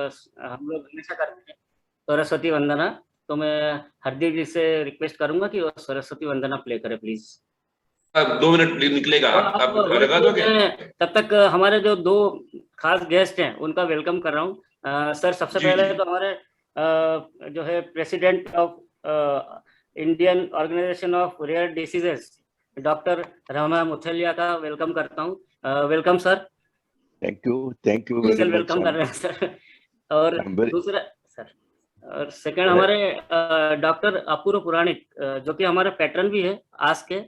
हम लोग हमेशा करते हैं सरस्वती वंदना। तो मैं हरदीप जी से रिक्वेस्ट करूंगा कि वो सरस्वती वंदना प्ले करे प्लीज। अब 2 मिनट निकलेगा, आप लगा दोगे? तब तक हमारे जो 2 खास गेस्ट हैं उनका वेलकम कर रहा हूँ। सर सबसे पहले तो हमारे जो है president of Indian organization of rare diseases doctor Rama Muthaliya का वेलकम करता हूँ। Welcome sir. Thank you welcome कर रहे हैं सर। और दूसरा सर और सेकंड हमारे डॉक्टर अपूर्व पुराणिक जो कि हमारे पैटर्न भी है आज के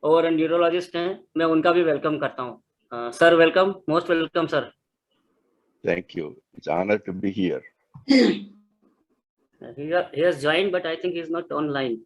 और न्यूरोलॉजिस्ट हैं, मैं उनका भी वेलकम करता हूँ। Sir welcome, most welcome sir. Thank you, it's honour to be here. He has joined but I think he is not online.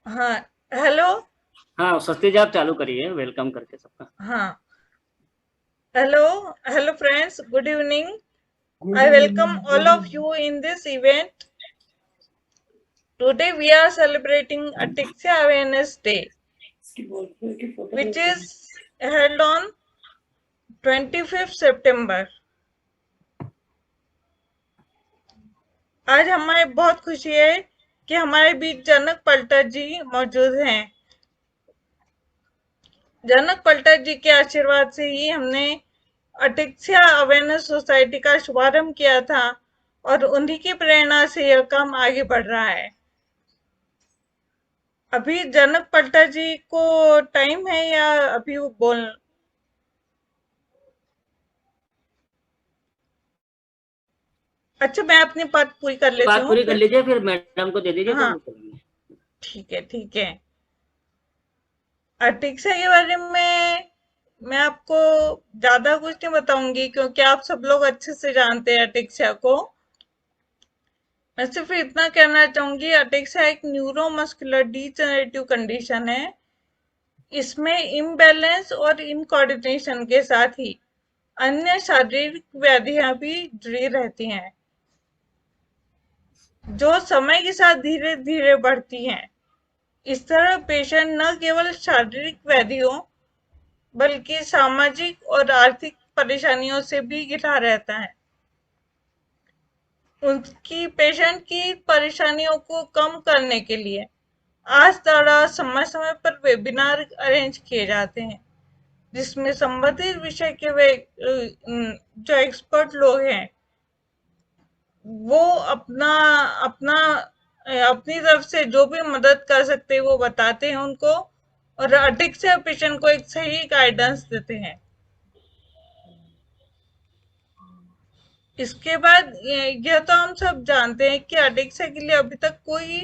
हाँ हेलो। हाँ सस्ती जी आप चालू करिए वेलकम करके सबका। हाँ hello friends, good evening. I welcome all of you in this event. Today we are celebrating Ataxia Awareness Day, which is held on 25th September. आज हमें बहुत खुशी है कि हमारे बीच जनक पलटर जी मौजूद हैं। जनक पलटर जी के आशीर्वाद से ही हमने अटेक्सिया अवेयरनेस सोसाइटी का शुभारंभ किया था और उन्हीं की प्रेरणा से यह काम आगे बढ़ रहा है। अभी जनक पलटर जी को टाइम है या अभी वो बोल? अच्छा मैं अपनी बात पूरी कर लेती हूँ। बात पूरी कर लीजिए फिर मैडम को दे दीजिए। हाँ ठीक है, ठीक है। अटिक्सा के बारे में मैं आपको ज्यादा कुछ नहीं बताऊंगी क्योंकि आप सब लोग अच्छे से जानते हैं अटिक्सा को। मैं सिर्फ इतना कहना चाहूंगी, अटिक्सा एक न्यूरोमस्कुलर डीजनरेटिव कंडीशन है। इसमें इम्बैलेंस और इनकोऑर्डिनेशन के साथ ही अन्य शारीरिक व्याधियां भी जुड़ी रहती हैं, जो समय के साथ धीरे धीरे बढ़ती हैं। इस तरह पेशेंट न केवल शारीरिक व्याधियों बल्कि सामाजिक और आर्थिक परेशानियों से भी घिरा रहता है। उनकी पेशेंट की परेशानियों को कम करने के लिए आज द्वारा समय समय पर वेबिनार अरेंज किए जाते हैं, जिसमें संबंधित विषय के जो एक्सपर्ट लोग हैं वो अपना अपना अपनी तरफ से जो भी मदद कर सकते हैं वो बताते हैं उनको, और अटिक्सा पेशेंट को एक सही गाइडेंस देते हैं। इसके बाद यह तो हम सब जानते हैं कि अटिक्सा के लिए अभी तक कोई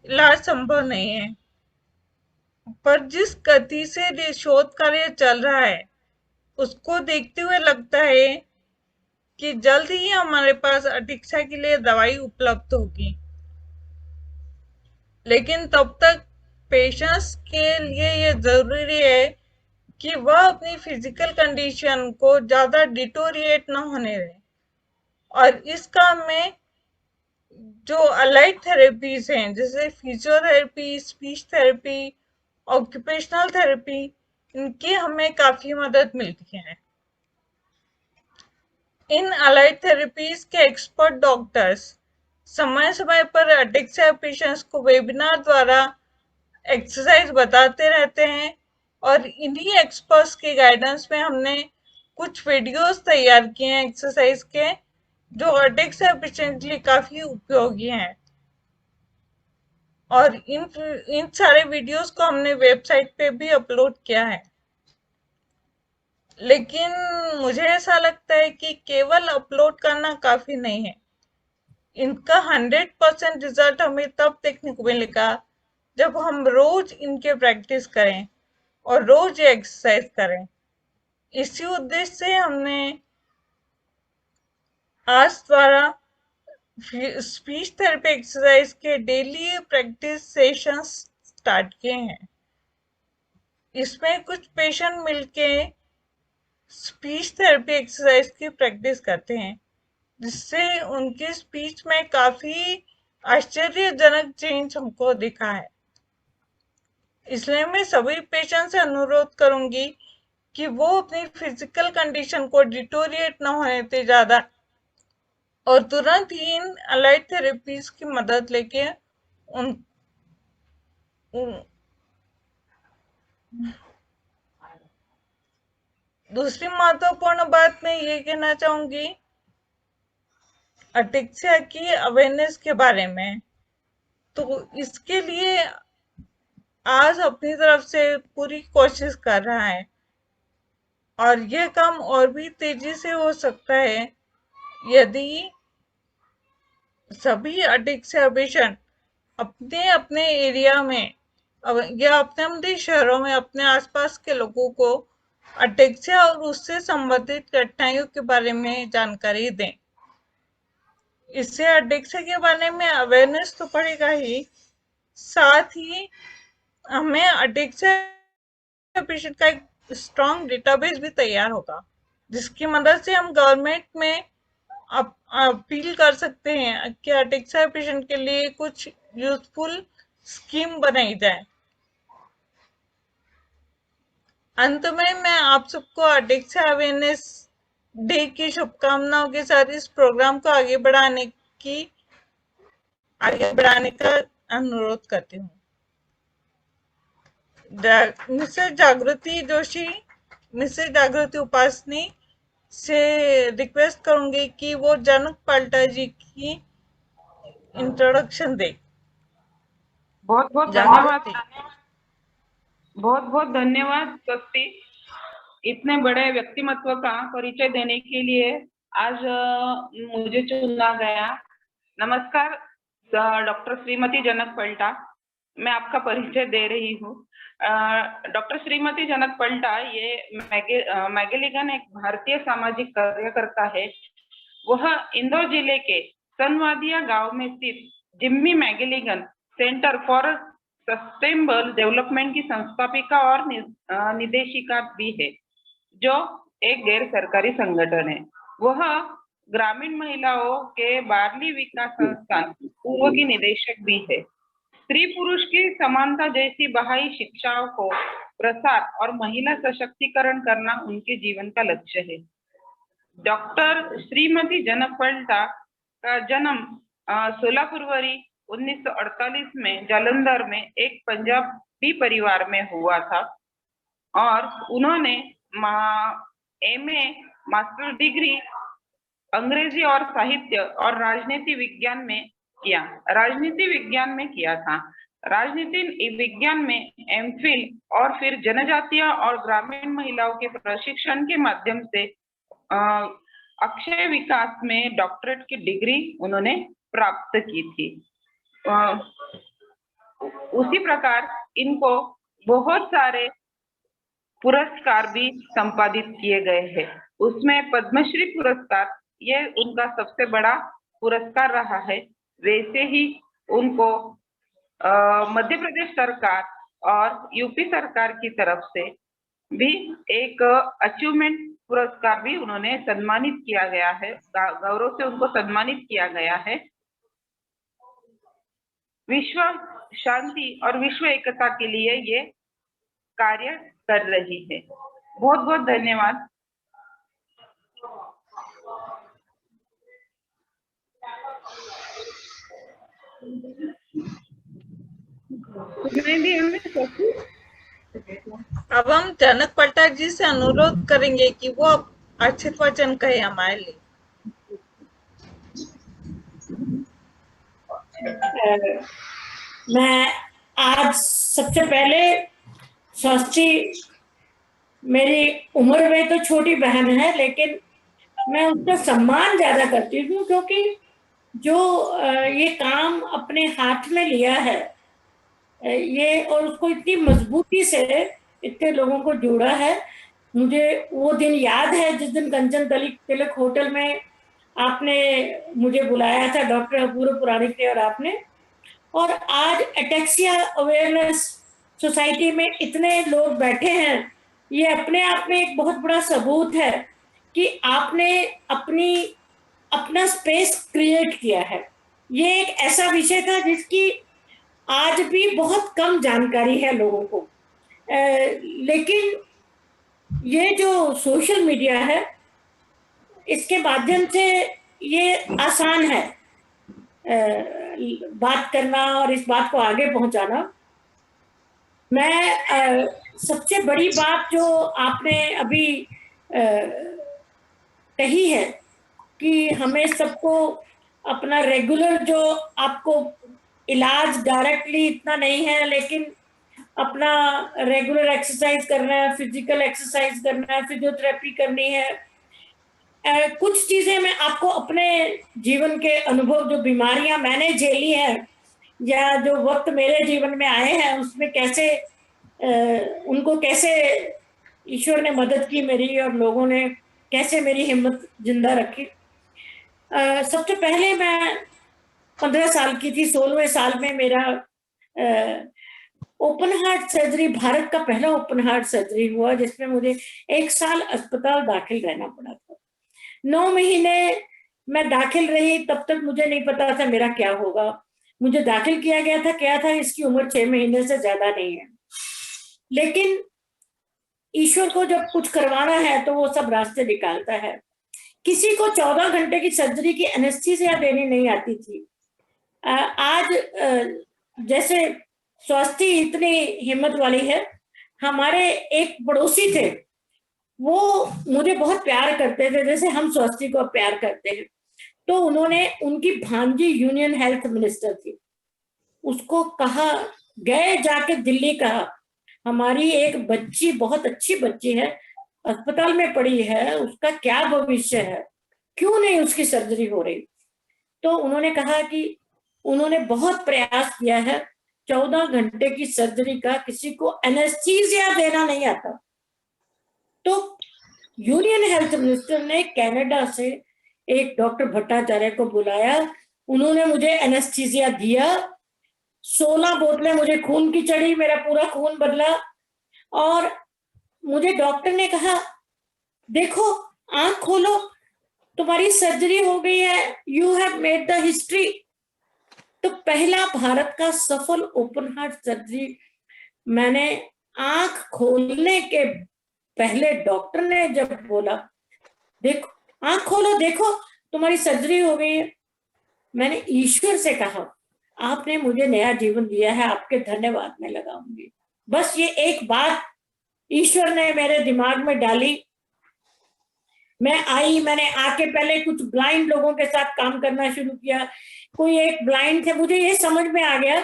इलाज संभव नहीं है, पर जिस गति से शोध कार्य चल रहा है उसको देखते हुए लगता है कि जल्द ही हमारे पास अटिक्सा के लिए दवाई उपलब्ध होगी। लेकिन तब तक पेशेंट्स के लिए ये जरूरी है कि वह अपनी फिजिकल कंडीशन को ज्यादा डिटोरिएट न होने दें, और इस काम में जो अलाइड थेरेपीज हैं जैसे physiotherapy, speech therapy, occupational therapy, इनकी हमें काफी मदद मिलती है। इन अलाइड थेरेपीज के एक्सपर्ट डॉक्टर्स समय समय पर अटिक्सा पेशेंट्स को वेबिनार द्वारा एक्सरसाइज बताते रहते हैं, और इन्हीं एक्सपर्ट्स के गाइडेंस में हमने कुछ वीडियोस तैयार किए हैं एक्सरसाइज के, जो अटिक्सा पेशेंट के लिए काफी उपयोगी हैं। और इन सारे वीडियोस को हमने वेबसाइट पे भी अपलोड किया है। लेकिन मुझे ऐसा लगता है कि केवल अपलोड करना काफी नहीं है। इनका 100% रिजल्ट हमें तब देखने को मिलेगा जब हम रोज इनके प्रैक्टिस करें और रोज एक्सरसाइज करें। इसी उद्देश्य से हमने आज द्वारा स्पीच थेरेपी एक्सरसाइज के डेली प्रैक्टिस सेशंस स्टार्ट किए हैं। इसमें कुछ पेशेंट मिलके स्पीच थेरेपी एक्सरसाइज की प्रैक्टिस करते हैं, जिससे उनकी स्पीच में काफी आश्चर्यजनक चेंज हमको दिखा है। इसलिए मैं सभी पेशेंट से अनुरोध करूंगी कि वो अपनी फिजिकल कंडीशन को डिटोरिएट न होने दें ज्यादा, और तुरंत ही इन अलाइड थेरेपीज की मदद लेके उन दूसरी महत्वपूर्ण बात मैं ये कहना चाहूंगी अटिक्सा की अवेयरनेस के बारे में। तो इसके लिए आज अपनी तरफ से पूरी कोशिश कर रहा है, और यह काम और भी तेजी से हो सकता है यदि सभी अटिक्सा पेशेंट अपने अपने एरिया में या अपने अपने शहरों में अपने आसपास के लोगों को अटिक्सा और उससे संबंधित कठिनाइयों के बारे में जानकारी दें। इससे अटिक्सा के बारे में अवेयरनेस तो बढ़ेगा ही, साथ ही हमें अटिक्सा पेशेंट का एक स्ट्रॉन्ग डेटाबेस भी तैयार होगा, जिसकी मदद से हम गवर्नमेंट में अपील कर सकते हैं कि अटिक्सा पेशेंट के लिए कुछ यूजफुल स्कीम बनाई जाए। अंत में मैं आप सबको अटिक्सा अवेयरनेस डे की शुभकामनाओं के साथ इस प्रोग्राम को आगे बढ़ाने का अनुरोध करती हूँ। मिसेस जागृति जोशी, मिसेस जागृति उपासनी से रिक्वेस्ट करूंगी कि वो जनक पलटा जी की इंट्रोडक्शन दे। बहुत बहुत धन्यवाद, बहुत बहुत धन्यवाद स्वस्ति, इतने बड़े व्यक्तिमत्व का परिचय देने के लिए आज मुझे चुना गया। नमस्कार, डॉक्टर श्रीमती जनक पलटा। मैं आपका परिचय दे रही हूँ। डॉक्टर श्रीमती जनक पलटा ये मैगेलिगन एक भारतीय सामाजिक कार्यकर्ता है। वह इंदौर जिले के सनवादिया गांव में स्थित Jimmy McGilligan centre for sustainable development की संस्थापिका और निदेशिका भी है, जो एक गैर सरकारी संगठन है। वह ग्रामीण महिलाओं के बार्ली विकास संस्थान पूर्व की निदेशक भी है। स्त्री पुरुष की समानता जैसी बहाई शिक्षाओं को प्रसार और महिला सशक्तिकरण करना उनके जीवन का लक्ष्य है। डॉक्टर श्रीमती जनक पलटा का जन्म 16 फरवरी 1948 में जालंधर में एक पंजाबी परिवार में हुआ था और उन्होंने MA मास्टर डिग्री अंग्रेजी और साहित्य और राजनीति विज्ञान में किया था। राजनीति विज्ञान में MPhil और फिर जनजातीय और ग्रामीण महिलाओं के प्रशिक्षण के माध्यम से अक्षय विकास में डॉक्टरेट की डिग्री उन्होंने प्राप्त की थी। उसी प्रकार इनको बहुत सारे पुरस्कार भी संपादित किए गए हैं। उसमें पद्मश्री पुरस्कार ये उनका सबसे बड़ा पुरस्कार रहा है। वैसे ही उनको मध्य प्रदेश सरकार और यूपी सरकार की तरफ से भी एक अचीवमेंट पुरस्कार भी उन्होंने सम्मानित किया गया है, गौरव से उनको सम्मानित किया गया है। विश्व शांति और विश्व एकता के लिए ये कार्य कर रही है। बहुत बहुत धन्यवाद। अब हम जनक पलटा जी से अनुरोध करेंगे कि वो अर्चित वचन कहे हमारे लिए। मैं आज सबसे पहले स्वास्थी मेरी उम्र में तो छोटी बहन है, लेकिन मैं उसका सम्मान ज्यादा करती हूँ, क्योंकि जो ये काम अपने हाथ में लिया है ये, और उसको इतनी मजबूती से इतने लोगों को जोड़ा है। मुझे वो दिन याद है जिस दिन कंचन तिलक होटल में आपने मुझे बुलाया था, डॉक्टर अपूर्व पुराणिक ने और आपने, और आज एटेक्सिया अवेयरनेस सोसाइटी में इतने लोग बैठे हैं। ये अपने आप में एक बहुत बड़ा सबूत है कि आपने अपना स्पेस क्रिएट किया है। ये एक ऐसा विषय था जिसकी आज भी बहुत कम जानकारी है लोगों को, लेकिन ये जो सोशल मीडिया है इसके माध्यम से ये आसान है बात करना और इस बात को आगे पहुंचाना। मैं सबसे बड़ी बात जो आपने अभी कही है कि हमें सबको अपना रेगुलर जो आपको इलाज डायरेक्टली इतना नहीं है, लेकिन अपना रेगुलर एक्सरसाइज करना है, फिजिकल एक्सरसाइज करना है, फिजियोथेरेपी करनी है। कुछ चीजें मैं आपको अपने जीवन के अनुभव, जो बीमारियां मैंने झेली हैं या जो वक्त मेरे जीवन में आए हैं, उसमें कैसे उनको कैसे ईश्वर ने मदद की मेरी, और लोगों ने कैसे मेरी हिम्मत जिंदा रखी। सबसे पहले मैं 15 साल की थी, 16वें साल में मेरा ओपन हार्ट सर्जरी, भारत का पहला ओपन हार्ट सर्जरी हुआ, जिसमें मुझे 1 साल अस्पताल दाखिल रहना पड़ा था। 9 महीने मैं दाखिल रही, तब तक मुझे नहीं पता था मेरा क्या होगा। मुझे दाखिल किया गया था, क्या था, इसकी उम्र 6 महीने से ज्यादा नहीं है, लेकिन ईश्वर को जब कुछ करवाना है तो वो सब रास्ते निकालता है। किसी को 14 घंटे की सर्जरी की एनेस्थीसिया देनी नहीं आती थी। आज जैसे स्वास्थी इतनी हिम्मत वाली है, हमारे एक पड़ोसी थे, वो मुझे बहुत प्यार करते थे जैसे हम स्वास्थी को प्यार करते हैं। तो उन्होंने, उनकी भांजी यूनियन हेल्थ मिनिस्टर थी, उसको कहा, गए जाके दिल्ली कहा, हमारी एक बच्ची, बहुत अच्छी बच्ची है, अस्पताल में पड़ी है, उसका क्या भविष्य है, क्यों नहीं उसकी सर्जरी हो रही। तो उन्होंने कहा कि उन्होंने बहुत प्रयास किया है, 14 घंटे की सर्जरी का किसी को एनेस्थीसिया देना नहीं आता। तो यूनियन हेल्थ मिनिस्टर ने कनाडा से एक डॉक्टर भट्टाचार्य को बुलाया, उन्होंने मुझे एनेस्थीसिया दिया, 16 बोतलें मुझे खून की चढ़ी, मेरा पूरा खून बदला। और मुझे डॉक्टर ने कहा देखो आंख खोलो, तुम्हारी सर्जरी हो गई है, you have made the history. तो पहला भारत का सफल ओपन हार्ट सर्जरी मैंने आंख खोलने के पहले डॉक्टर ने जब बोला देखो आंख खोलो, देखो तुम्हारी सर्जरी हो गई है, मैंने ईश्वर से कहा आपने मुझे नया जीवन दिया है, आपके धन्यवाद मैं लगाऊंगी। बस ये एक बात ईश्वर ने मेरे दिमाग में डाली। मैं आई, मैंने आके पहले कुछ ब्लाइंड लोगों के साथ काम करना शुरू किया। कोई एक ब्लाइंड थे, मुझे ये समझ में आ गया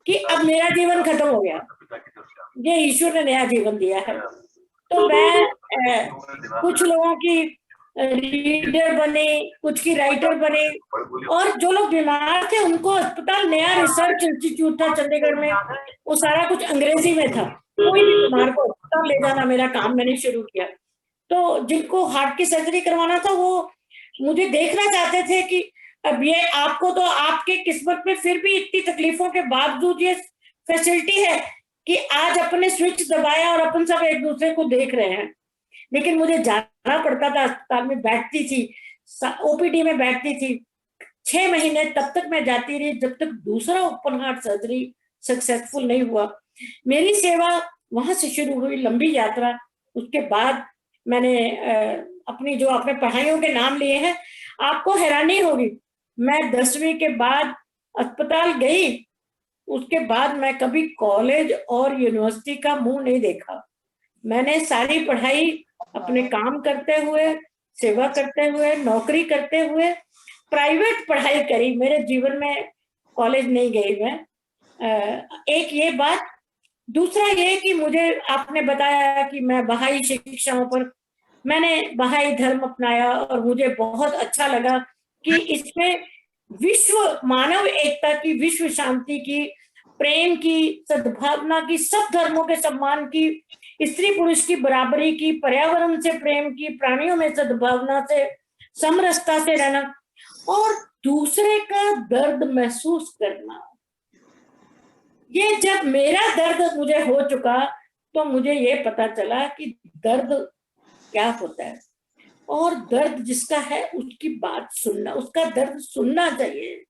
कि अब मेरा जीवन खत्म हो गया, ये ईश्वर ने नया जीवन दिया है। तो मैं कुछ लोगों की रीडर बने, कुछ की राइटर बने, और जो लोग बीमार थे उनको अस्पताल, नया रिसर्च इंस्टीट्यूट था चंडीगढ़ में, वो सारा कुछ अंग्रेजी में था। कोई भी बीमार को अस्पताल ले जाना मेरा काम मैंने शुरू किया। तो जिनको हार्ट की सर्जरी करवाना था वो मुझे देखना चाहते थे कि अब ये आपको तो आपके किस्मत में फिर भी इतनी तकलीफों के बावजूद ये फैसिलिटी है कि आज अपने स्विच दबाया और अपन सब एक दूसरे को देख रहे हैं। लेकिन मुझे जाना पड़ता था, अस्पताल में बैठती थी, ओपीडी में बैठती थी 6 महीने, तब तक मैं जाती रही जब तक दूसरा ओपन हार्ट सर्जरी सक्सेसफुल नहीं हुआ। मेरी सेवा वहां से शुरू हुई, लंबी यात्रा। उसके बाद मैंने अपनी जो आपने पढ़ाइयों के नाम लिए हैं, आपको हैरानी होगी, मैं 10वीं के बाद अस्पताल गई, उसके बाद मैं कभी कॉलेज और यूनिवर्सिटी का मुंह नहीं देखा। मैंने सारी पढ़ाई अपने काम करते हुए, सेवा करते हुए, नौकरी करते हुए, प्राइवेट पढ़ाई करी। मेरे जीवन में कॉलेज नहीं गई मैं। एक ये बात। दूसरा ये कि मुझे आपने बताया कि मैं बहाई शिक्षाओं पर, मैंने बहाई धर्म अपनाया और मुझे बहुत अच्छा लगा कि इसमें विश्व मानव एकता की, विश्व शांति की, प्रेम की, सद्भावना की, सब धर्मों के सम्मान की, स्त्री पुरुष की बराबरी की, पर्यावरण से प्रेम की, प्राणियों में सद्भावना से, समरसता से रहना और दूसरे का दर्द महसूस करना। ये जब मेरा दर्द मुझे हो चुका तो मुझे ये पता चला कि दर्द क्या होता है, और दर्द जिसका है उसकी बात सुनना, उसका दर्द सुनना चाहिए।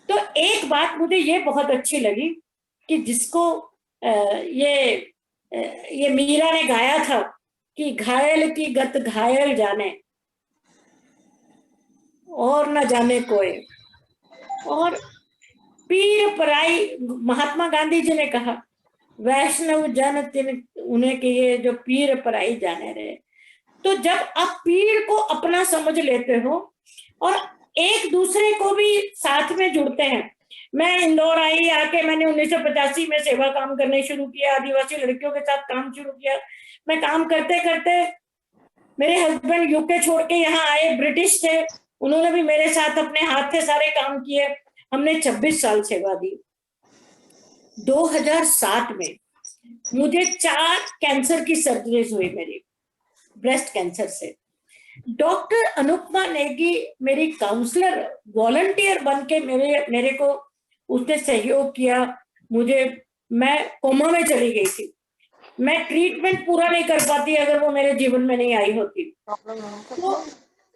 तो एक बात मुझे ये बहुत अच्छी लगी कि जिसको ये मीरा ने गाया था कि घायल की गत घायल जाने और न जाने कोई, और पीर पराई, महात्मा गांधी जी ने कहा वैष्णव जन तिन उन्हें के ये जो पीर पराई जाने रहे। तो जब आप पीर को अपना समझ लेते हो और एक दूसरे को भी साथ में जुड़ते हैं। मैं इंदौर आई, आके मैंने 1985 में सेवा काम करने शुरू किया, आदिवासी लड़कियों के साथ काम शुरू किया। मैं काम करते करते मेरे हस्बैंड यूके छोड़ के यहाँ आए, ब्रिटिश थे, उन्होंने भी मेरे साथ अपने हाथ से सारे काम किए। हमने 26 साल सेवा दी। 2007 में मुझे 4 कैंसर की सर्जरीज हुई, मेरी ब्रेस्ट कैंसर से। डॉक्टर अनुपमा नेगी मेरी काउंसलर, वॉलंटियर बन के मेरे को उसने सहयोग किया। मैं कोमा में चली गई थी, मैं ट्रीटमेंट पूरा नहीं कर पाती अगर वो मेरे जीवन में नहीं आई होती। तो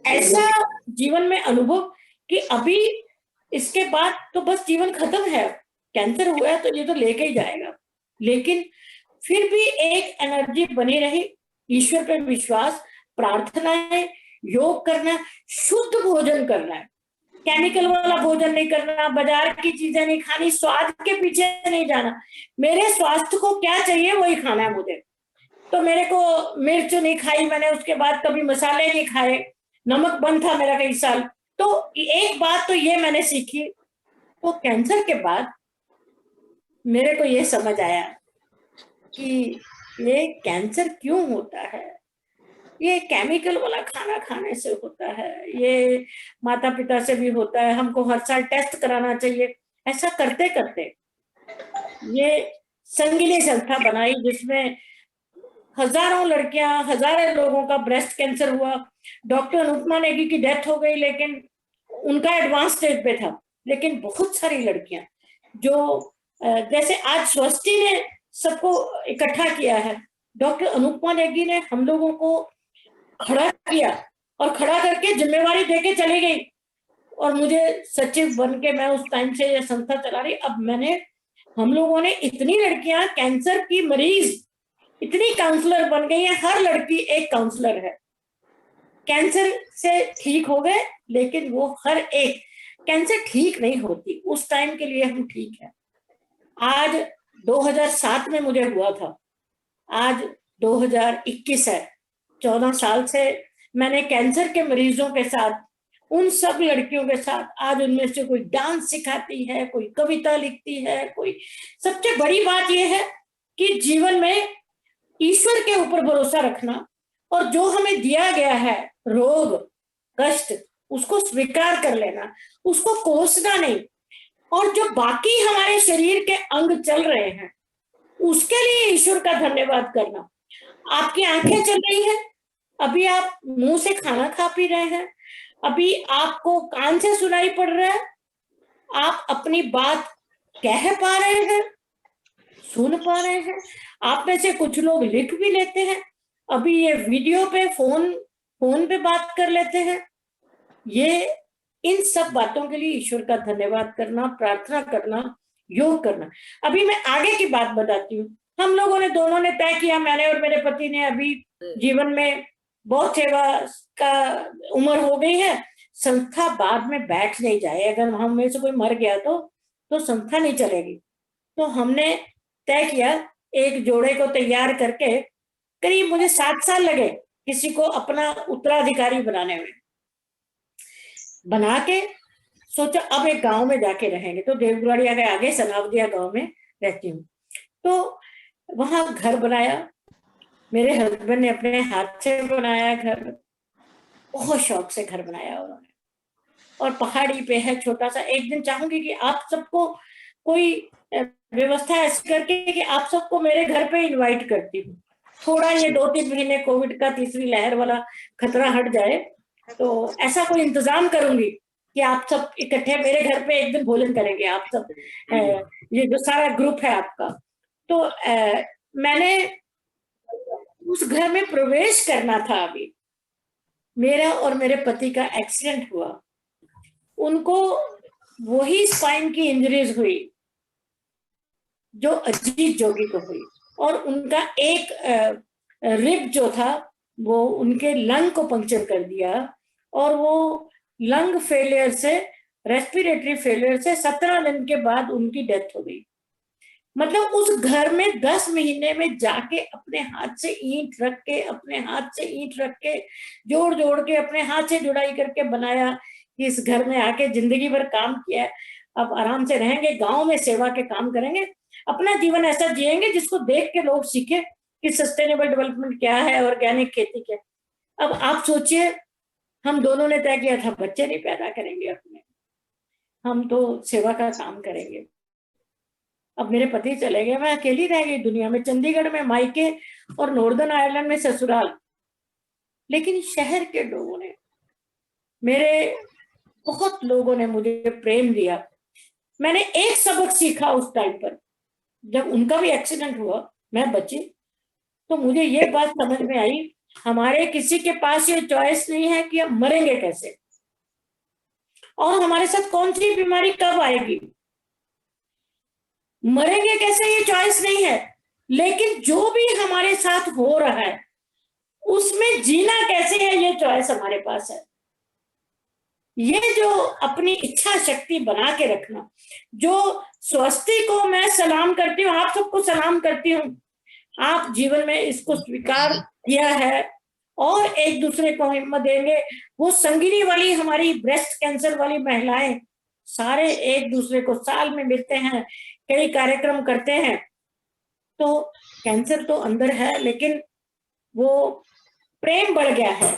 ऐसा जीवन में अनुभव कि अभी इसके बाद तो बस जीवन खत्म है, कैंसर हुआ है तो ये तो लेके ही जाएगा, लेकिन फिर भी एक एनर्जी बनी रही, ईश्वर पे विश्वास, प्रार्थना है, योग करना, शुद्ध भोजन करना है, केमिकल वाला भोजन नहीं करना, बाजार की चीजें नहीं खानी, स्वाद के पीछे नहीं जाना। मेरे स्वास्थ्य को क्या चाहिए वही खाना है मुझे। तो मेरे को मिर्च नहीं खाई मैंने, उसके बाद कभी मसाले नहीं खाए, नमक बंद था मेरा कई साल। तो एक बात तो ये मैंने सीखी। तो कैंसर के बाद मेरे को ये समझ आया कि ये कैंसर क्यों होता है, ये केमिकल वाला खाना खाने से होता है, ये माता पिता से भी होता है, हमको हर साल टेस्ट कराना चाहिए। ऐसा करते करते ये संगिनी संस्था बनाई जिसमें हजारों लड़कियां, हजारों लोगों का ब्रेस्ट कैंसर हुआ। डॉक्टर अनुपमा नेगी की डेथ हो गई, लेकिन उनका एडवांस स्टेज पे था। लेकिन बहुत सारी लड़कियां जो जैसे आज स्वस्ति ने सबको इकट्ठा किया है, डॉक्टर अनुपमा नेगी ने हम लोगों को खड़ा किया और खड़ा करके जिम्मेवारी देके चली गई। और मुझे सचिव बन के मैं उस टाइम से ये संस्था चला रही। अब हम लोगों ने इतनी लड़कियां कैंसर की मरीज इतनी काउंसलर बन गई है, हर लड़की एक काउंसलर है। कैंसर से ठीक हो गए, लेकिन वो हर एक कैंसर ठीक नहीं होती, उस टाइम के लिए हम ठीक है। आज 2007 में मुझे हुआ था, आज 2021 है। 14 साल से मैंने कैंसर के मरीजों के साथ, उन सब लड़कियों के साथ, आज उनमें से कोई डांस सिखाती है, कोई कविता लिखती है, कोई। सबसे बड़ी बात यह है कि जीवन में ईश्वर के ऊपर भरोसा रखना, और जो हमें दिया गया है रोग कष्ट, उसको स्वीकार कर लेना, उसको कोसना नहीं। और जो बाकी हमारे शरीर के अंग चल रहे हैं उसके लिए ईश्वर का धन्यवाद करना। आपकी आंखें चल रही हैं, अभी आप मुंह से खाना खा पी रहे हैं, अभी आपको कान से सुनाई पड़ रहा है, आप अपनी बात कह पा रहे हैं, सुन पा रहे हैं। आप में से कुछ लोग लिख भी लेते हैं, अभी ये वीडियो पे फोन पे बात कर लेते हैं। ये इन सब बातों के लिए ईश्वर का धन्यवाद करना, प्रार्थना करना, योग करना। अभी मैं आगे की बात बताती हूँ। हम लोगों ने दोनों ने तय किया, मैंने और मेरे पति ने, अभी जीवन में बहुत सेवा का उम्र हो गई है, संस्था बाद में बैठ नहीं जाए। अगर हम में से कोई मर गया तो संस्था नहीं चलेगी। तो हमने तय किया, एक जोड़े को तैयार करके, करीब मुझे 7 साल लगे किसी को अपना उत्तराधिकारी बनाने में। बना के सोचा अब एक गांव में जाके रहेंगे। तो देवगुड़िया के आगे सनावदिया गांव में रहती हूँ। तो वहां घर बनाया, मेरे हस्बैंड ने अपने हाथ से बनाया घर, बहुत शौक से घर बनाया उन्होंने। और पहाड़ी पे है छोटा सा। एक दिन चाहूंगी कि आप सबको कोई व्यवस्था ऐसी करके कि आप सबको मेरे घर पे इनवाइट करती हूँ। थोड़ा ये 2-3 महीने कोविड का तीसरी लहर वाला खतरा हट जाए तो ऐसा कोई इंतजाम करूंगी कि आप सब इकट्ठे मेरे घर पे एक दिन भोजन करेंगे। आप सब ये जो सारा ग्रुप है आपका। तो मैंने उस घर में प्रवेश करना था। अभी मेरा और मेरे पति का एक्सीडेंट हुआ, उनको वही स्पाइन की इंजरीज हुई जो अजीत जोगी को हुई, और उनका एक रिब जो था वो उनके लंग को पंक्चर कर दिया, और वो लंग फेलियर से, रेस्पिरेटरी फेलियर से 17 दिन के बाद उनकी डेथ हो गई। मतलब उस घर में 10 महीने में जाके अपने हाथ से ईंट रख के, अपने हाथ से ईंट रख के, जोड़ जोड़ के, अपने हाथ से जुड़ाई करके बनाया कि इस घर में आके जिंदगी भर काम किया। अब आराम से रहेंगे, गांव में सेवा के काम करेंगे, अपना जीवन ऐसा जिएंगे जिसको देख के लोग सीखे कि सस्टेनेबल डेवलपमेंट क्या है, ऑर्गेनिक खेती क्या। अब आप सोचिए, हम दोनों ने तय किया था बच्चे नहीं पैदा करेंगे अपने, हम तो सेवा का काम करेंगे। अब मेरे पति चले गए, मैं अकेली रह गई दुनिया में, चंडीगढ़ में मायके और नॉर्दर्न आयरलैंड में ससुराल। लेकिन शहर के लोगों ने, मेरे बहुत लोगों ने मुझे प्रेम दिया। मैंने एक सबक सीखा उस टाइम पर, जब उनका भी एक्सीडेंट हुआ, मैं बची, तो मुझे ये बात समझ में आई, हमारे किसी के पास ये चॉइस नहीं है कि हम मरेंगे कैसे और हमारे साथ कौन सी बीमारी कब आएगी। मरेंगे कैसे ये चॉइस नहीं है, लेकिन जो भी हमारे साथ हो रहा है उसमें जीना कैसे है ये चॉइस हमारे पास है। ये जो अपनी इच्छा शक्ति बना के रखना, जो स्वस्ति को मैं सलाम करती हूँ, आप सबको सलाम करती हूँ, आप जीवन में इसको स्वीकार किया है और एक दूसरे को हिम्मत देंगे। वो संगिनी वाली हमारी ब्रेस्ट कैंसर वाली महिलाएं सारे एक दूसरे को साल में मिलते हैं, कई कार्यक्रम करते हैं। तो कैंसर तो अंदर है, लेकिन वो प्रेम बढ़ गया है।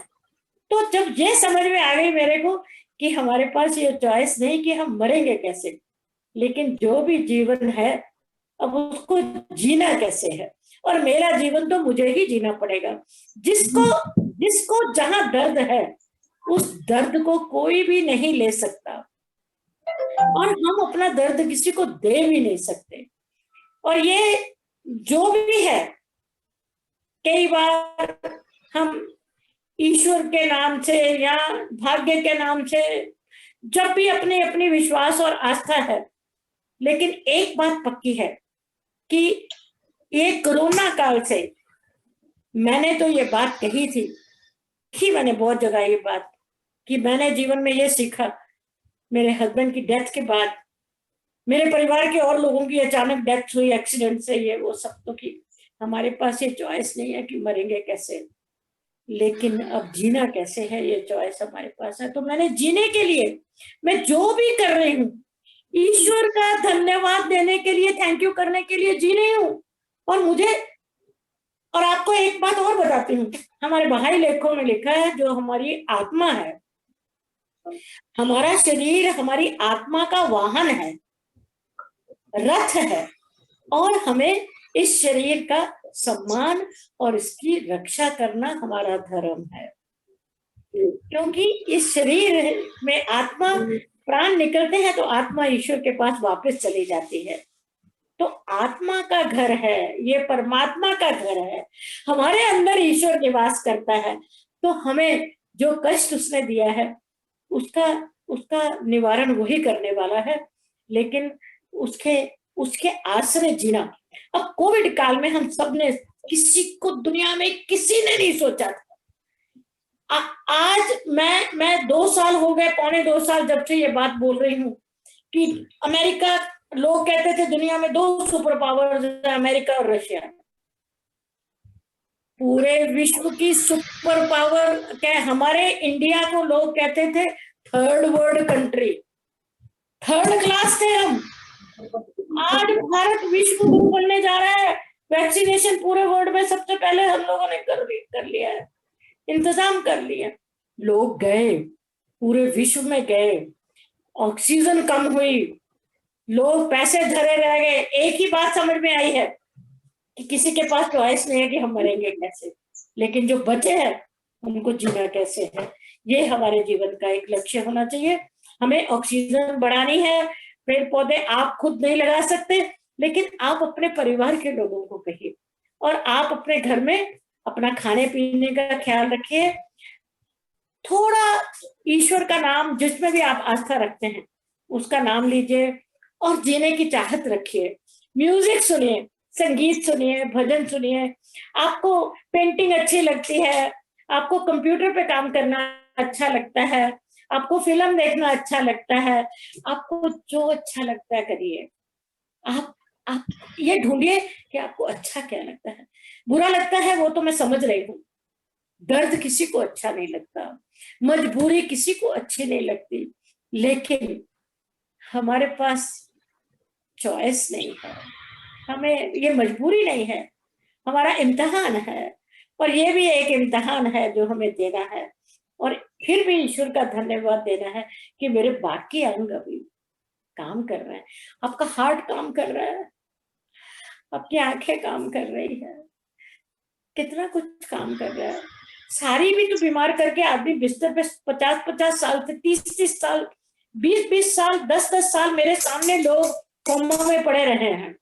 तो जब ये समझ में आ गई मेरे को कि हमारे पास ये चॉइस नहीं कि हम मरेंगे कैसे, लेकिन जो भी जीवन है अब उसको जीना कैसे है, और मेरा जीवन तो मुझे ही जीना पड़ेगा। जिसको जिसको जहां दर्द है उस दर्द को कोई भी नहीं ले सकता, और हम अपना दर्द किसी को दे भी नहीं सकते। और ये जो भी है, कई बार हम ईश्वर के नाम से या भाग्य के नाम से जब भी अपनी अपनी विश्वास और आस्था है, लेकिन एक बात पक्की है कि ये कोरोना काल से मैंने तो ये बात कही थी कि मैंने बहुत जगह ये बात कि मैंने जीवन में ये सीखा, मेरे हस्बैंड की डेथ के बाद मेरे परिवार के और लोगों की अचानक डेथ हुई एक्सीडेंट से, ये वो सब, तो कि हमारे पास ये चॉइस नहीं है कि मरेंगे कैसे, लेकिन अब जीना कैसे है ये चॉइस हमारे पास है। तो मैंने जीने के लिए मैं जो भी कर रही हूँ, ईश्वर का धन्यवाद देने के लिए, थैंक यू करने के लिए जी रही हूँ। और मुझे, और आपको एक बात और बताती हूँ, हमारे बहाई लेखों में लिखा है जो हमारी आत्मा है, हमारा शरीर हमारी आत्मा का वाहन है, रथ है, और हमें इस शरीर का सम्मान और इसकी रक्षा करना हमारा धर्म है। क्योंकि इस शरीर में आत्मा प्राण निकलते हैं तो आत्मा ईश्वर के पास वापस चली जाती है। तो आत्मा का घर है, ये परमात्मा का घर है, हमारे अंदर ईश्वर निवास करता है। तो हमें जो कष्ट उसने दिया है उसका निवारण वही करने वाला है, लेकिन उसके आश्रय जीना। अब कोविड काल में हम सब ने, किसी को दुनिया में किसी ने नहीं सोचा था। आज मैं 2 साल हो गए, पौने 2 साल जब से ये बात बोल रही हूँ कि अमेरिका, लोग कहते थे दुनिया में 2 सुपर पावर्स है, अमेरिका और रशिया। पूरे विश्व की सुपर पावर क्या, हमारे इंडिया को लोग कहते थे third world country, third class थे हम। आज भारत विश्व गुरु बनने जा रहा है। वैक्सीनेशन पूरे वर्ल्ड में सबसे पहले हम लोगों ने कर लिया है, इंतजाम कर लिया। लोग गए, पूरे विश्व में गए, ऑक्सीजन कम हुई, लोग पैसे धरे रह गए। एक ही बात समझ में आई है कि किसी के पास चॉइस नहीं है कि हम मरेंगे कैसे, लेकिन जो बचे हैं उनको जीना कैसे है, ये हमारे जीवन का एक लक्ष्य होना चाहिए। हमें ऑक्सीजन बढ़ानी है। पेड़ पौधे आप खुद नहीं लगा सकते, लेकिन आप अपने परिवार के लोगों को कहिए, और आप अपने घर में अपना खाने पीने का ख्याल रखिए। थोड़ा ईश्वर का नाम, जिसमें भी आप आस्था रखते हैं उसका नाम लीजिए, और जीने की चाहत रखिए। म्यूजिक सुनिए, संगीत सुनिए, भजन सुनिए। आपको पेंटिंग अच्छी लगती है, आपको कंप्यूटर पे काम करना अच्छा लगता है, आपको फिल्म देखना अच्छा लगता है, आपको जो अच्छा लगता है करिए। आप ये ढूंढिए कि आपको अच्छा क्या लगता है। बुरा लगता है वो तो मैं समझ रही हूँ, दर्द किसी को अच्छा नहीं लगता, मजबूरी किसी को अच्छी नहीं लगती, लेकिन हमारे पास चॉइस नहीं है। हमें ये मजबूरी नहीं है, हमारा इम्तिहान है, और ये भी एक इम्तिहान है जो हमें देना है। और फिर भी ईश्वर का धन्यवाद देना है कि मेरे बाकी अंग अभी काम कर रहे हैं। आपका हार्ट काम कर रहा है, आपकी आंखें काम कर रही है, कितना कुछ काम कर रहा है। सारी भी तो बीमार करके आदमी बिस्तर पे 50-50 साल से 30-30 साल, 20-20 साल, 10-10 साल मेरे सामने लोग कोमा में पड़े रहे हैं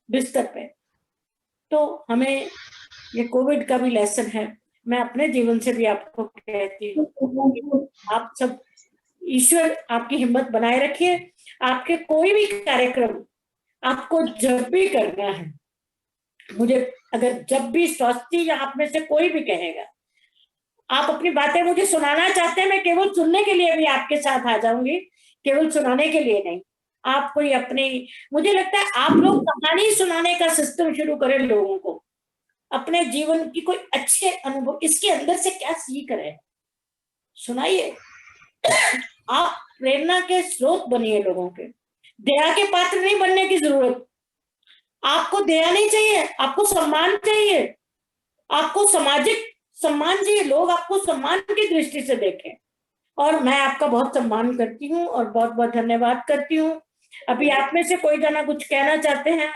बिस्तर पे। तो हमें ये कोविड का भी लेसन है। मैं अपने जीवन से भी आपको कहती हूँ, आप सब, ईश्वर आपकी हिम्मत बनाए रखिए। आपके कोई भी कार्यक्रम आपको जब भी करना है, मुझे अगर जब भी स्वास्थ्य या आप में से कोई भी कहेगा, आप अपनी बातें मुझे सुनाना चाहते हैं, मैं केवल सुनने के लिए भी आपके साथ आ जाऊंगी, केवल सुनाने के लिए नहीं। आप कोई अपनी, मुझे लगता है आप लोग कहानी सुनाने का सिस्टम शुरू करें लोगों को, अपने जीवन की कोई अच्छे अनुभव, इसके अंदर से क्या सीख रहे हैं सुनाइए। आप प्रेरणा के स्रोत बनिए लोगों के। दया के पात्र नहीं बनने की जरूरत, आपको दया नहीं चाहिए, आपको सम्मान चाहिए, आपको सामाजिक सम्मान चाहिए, लोग आपको सम्मान की दृष्टि से देखें। और मैं आपका बहुत सम्मान करती हूँ और बहुत बहुत धन्यवाद करती हूँ। अभी आप में से कोई जना कुछ कहना चाहते हैं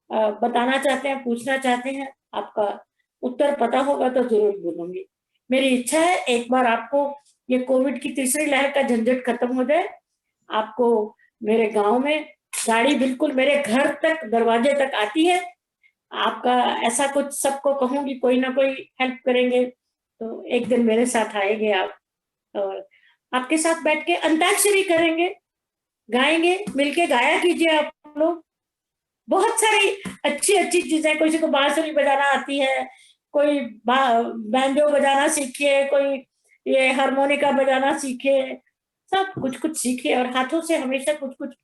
बताना चाहते हैं, पूछना चाहते हैं, आपका उत्तर पता होगा तो जरूर बोलूंगी। मेरी इच्छा है एक बार आपको ये कोविड की तीसरी लहर का झंझट खत्म हो जाए, आपको मेरे गांव में गाड़ी बिल्कुल मेरे घर तक, दरवाजे तक आती है। आपका ऐसा कुछ सबको कहूंगी, कोई ना कोई हेल्प करेंगे, तो एक दिन मेरे साथ आएंगे आप, और आपके साथ बैठ के अंताक्षरी करेंगे, गाएंगे, मिलके गाया कीजिए आप लोग। बहुत सारी अच्छी अच्छी चीजें, किसी को बांसुरी बजाना आती है, कोई बैंजो बजाना सीखे, कोई ये हारमोनिका बजाना सीखे, सब कुछ कुछ सीखे, और हाथों से हमेशा कुछ कुछ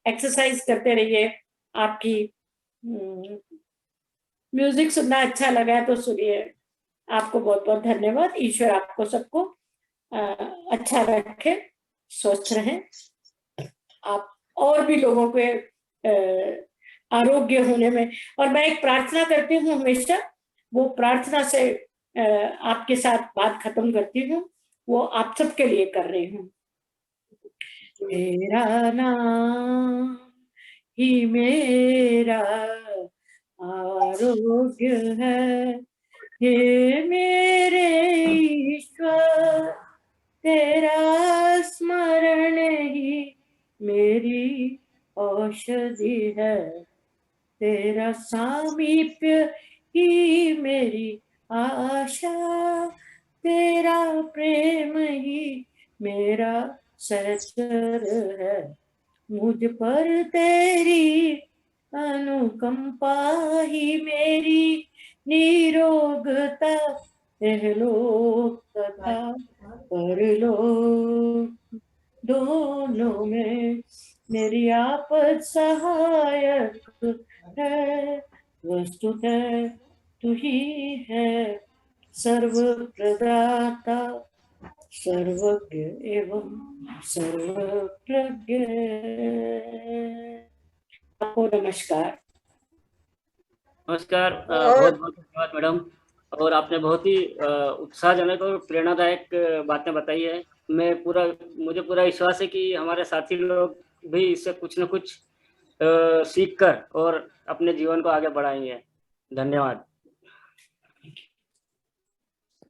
एक्सरसाइज करते रहिए। आपकी म्यूजिक सुनना अच्छा लगा है तो सुनिए। आपको बहुत बहुत धन्यवाद। ईश्वर आपको सबको अच्छा रखे, स्वस्थ रहे, आप और भी लोगों के आरोग्य होने में। और मैं एक प्रार्थना करती हूँ हमेशा, वो प्रार्थना से आपके साथ बात खत्म करती हूँ, वो आप सबके लिए कर रही हूँ। तेरा नाम ही मेरा आरोग्य है, हे मेरे ईश्वर, तेरा स्मरण ही मेरी औषधि है, तेरा सामीप्य ही मेरी आशा, तेरा प्रेम ही मेरा सहचर है, मुझ पर तेरी अनुकंपा ही मेरी निरोगता, इहलोक तथा परलोक दोनों में मेरी आपद सहायक है, वस्तुतः तू ही है सर्व प्रदाता, सर्वज्ञ एवं सर्वप्रज्ञ। आपको नमस्कार। नमस्कार, बहुत बहुत धन्यवाद मैडम। और आपने बहुत ही उत्साहजनक और प्रेरणादायक बातें बताई है। मुझे पूरा विश्वास है कि हमारे साथी लोग भी इससे कुछ न कुछ सीख कर और अपने जीवन को आगे बढ़ाएंगे। धन्यवाद।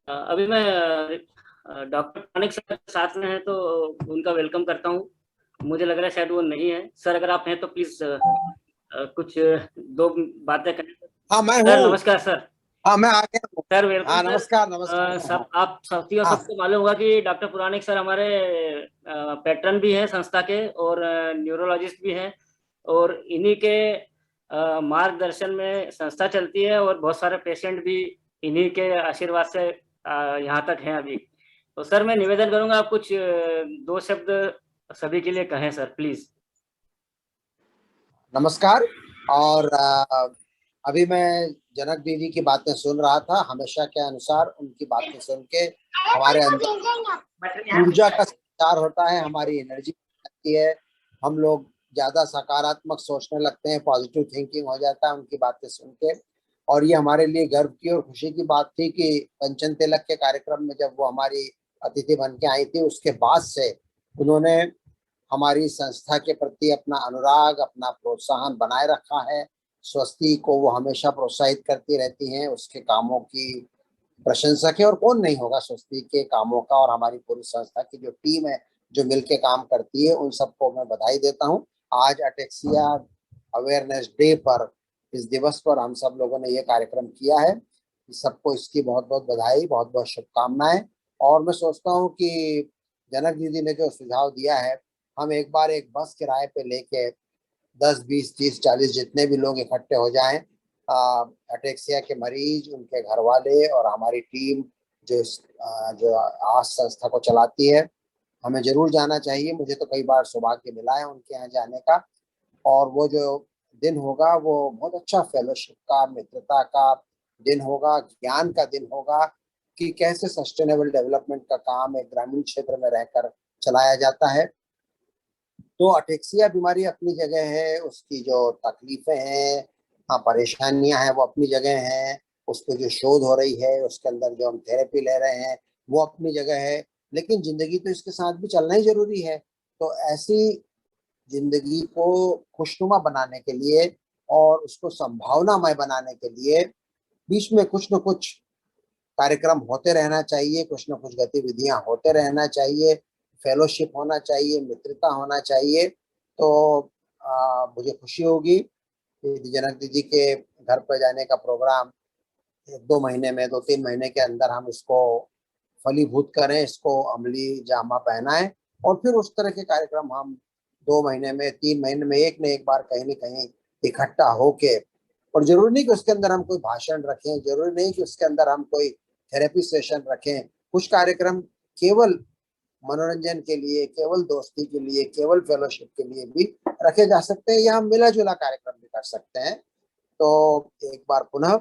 अभी मैं डॉक्टर मानिक सर साथ में हैं तो उनका वेलकम करता हूँ। मुझे लग रहा है शायद वो नहीं है। सर अगर आप हैं तो प्लीज कुछ दो बातें करें। हाँ मैं सर हूँ। नमस्कार सर। हाँ मैं आ गया हूँ। Sir welcome. हाँ सर। नमस्कार नमस्कार। सब आप साथियों हाँ। सबको मालूम होगा कि डॉक्टर पुराणिक सर हमारे पैट्रन भी हैं संस्था के और न्यूरोलॉजिस्ट भी हैं, और इन्हीं के मार्गदर्शन में संस्था चलती है और बहुत सारे पेशेंट भी इन्हीं के आशीर्वाद से यहाँ तक हैं अभी। तो सर मैं निवेदन करूंगा आप कुछ दो शब्द सभी के लिए कहें सर प्लीज। नमस्कार। और अभी मैं जनक दीदी की बातें सुन रहा था। हमेशा के अनुसार उनकी बातें सुन के हमारे अंदर ऊर्जा का संचार होता है, हमारी एनर्जी आती है, हम लोग ज्यादा सकारात्मक सोचने लगते हैं, पॉजिटिव थिंकिंग हो जाता है उनकी बातें सुन के। और ये हमारे लिए गर्व की और खुशी की बात थी कि पंचन तिलक के कार्यक्रम में जब वो हमारी अतिथि बन के आई थी, उसके बाद से उन्होंने हमारी संस्था के प्रति अपना अनुराग, अपना प्रोत्साहन बनाए रखा है। स्वस्ति को वो हमेशा प्रोत्साहित करती रहती हैं, उसके कामों की प्रशंसक है और कौन नहीं होगा स्वस्ति के कामों का। और हमारी पूरी संस्था की जो टीम है जो मिलके काम करती है, उन सबको मैं बधाई देता हूँ। आज अटेक्सिया अवेयरनेस डे पर, इस दिवस पर हम सब लोगों ने ये कार्यक्रम किया है। सबको इसकी बहुत बहुत बधाई, बहुत बहुत शुभकामनाएं। और मैं सोचता हूँ कि जनक दीदी ने जो सुझाव दिया है, हम एक बार एक बस किराए पे लेके 10, 20, 30, 40 जितने भी लोग इकट्ठे हो जाएं, अटेक्सिया के मरीज, उनके घर वाले और हमारी टीम जो आस संस्था को चलाती है, हमें जरूर जाना चाहिए। मुझे तो कई बार सौभाग्य मिला है उनके यहाँ जाने का। और वो जो दिन होगा वो बहुत अच्छा फेलोशिप का, मित्रता का दिन होगा, ज्ञान का दिन होगा कि कैसे सस्टेनेबल डेवलपमेंट का काम एक ग्रामीण क्षेत्र में रहकर चलाया जाता है। तो अटेक्सिया बीमारी अपनी जगह है, उसकी जो तकलीफें हैं, परेशानियां हैं, वो अपनी जगह हैं। उस पर जो शोध हो रही है, उसके अंदर जो हम थेरेपी ले रहे हैं, वो अपनी जगह है। लेकिन जिंदगी तो इसके साथ भी चलना ही जरूरी है। तो ऐसी जिंदगी को खुशनुमा बनाने के लिए और उसको संभावनामय बनाने के लिए बीच में कुछ न कुछ कार्यक्रम होते रहना चाहिए, कुछ न कुछ गतिविधियां होते रहना चाहिए, फेलोशिप होना चाहिए, मित्रता होना चाहिए। तो मुझे खुशी होगी कि जनक दीदी के घर पर जाने का प्रोग्राम 1-2 महीने में, 2-3 महीने के अंदर हम इसको फलीभूत करें, इसको अमली जामा पहनाएं और फिर उस तरह के कार्यक्रम हम 2 महीने में, 3 महीने में एक न एक बार कहीं न कहीं इकट्ठा होके, और जरूरी नहीं कि उसके अंदर हम कोई भाषण रखें, जरूरी नहीं कि उसके अंदर हम कोई थेरेपी सेशन रखें। कुछ कार्यक्रम केवल मनोरंजन के लिए, केवल दोस्ती के लिए, केवल फेलोशिप के लिए भी रखे जा सकते हैं, या हम मिला जुला कार्यक्रम भी कर सकते हैं। तो एक बार पुनः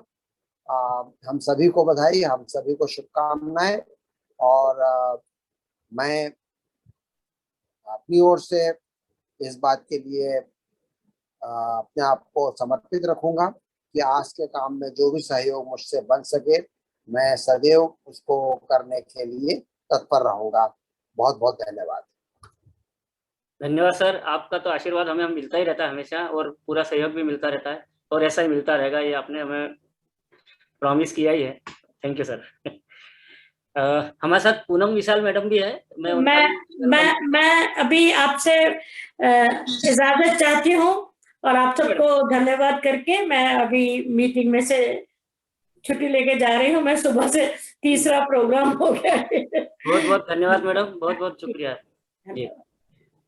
हम सभी को बधाई, हम सभी को शुभकामनाएं, और मैं अपनी ओर से इस बात के लिए अपने आप को समर्पित रखूंगा कि आज के काम में जो भी सहयोग मुझसे बन सके, मैं सदैव उसको करने के लिए तत्पर रहूंगा। बहुत बहुत धन्यवाद। धन्यवाद सर, आपका तो आशीर्वाद हमें मिलता ही रहता है हमेशा, और पूरा सहयोग भी मिलता रहता है, और ऐसा ही मिलता रहेगा, ये आपने हमें प्रॉमिस किया ही है। Thank you sir. हमारे साथ पूनम विशाल मैडम भी है। मैं अभी आपसे इजाजत चाहती हूँ, और आप सबको धन्यवाद करके मैं अभी मीटिंग में से छुट्टी लेके जा रही हूँ। मैं सुबह से तीसरा प्रोग्राम हो गया। बहुत बहुत धन्यवाद मैडम, बहुत बहुत शुक्रिया जी।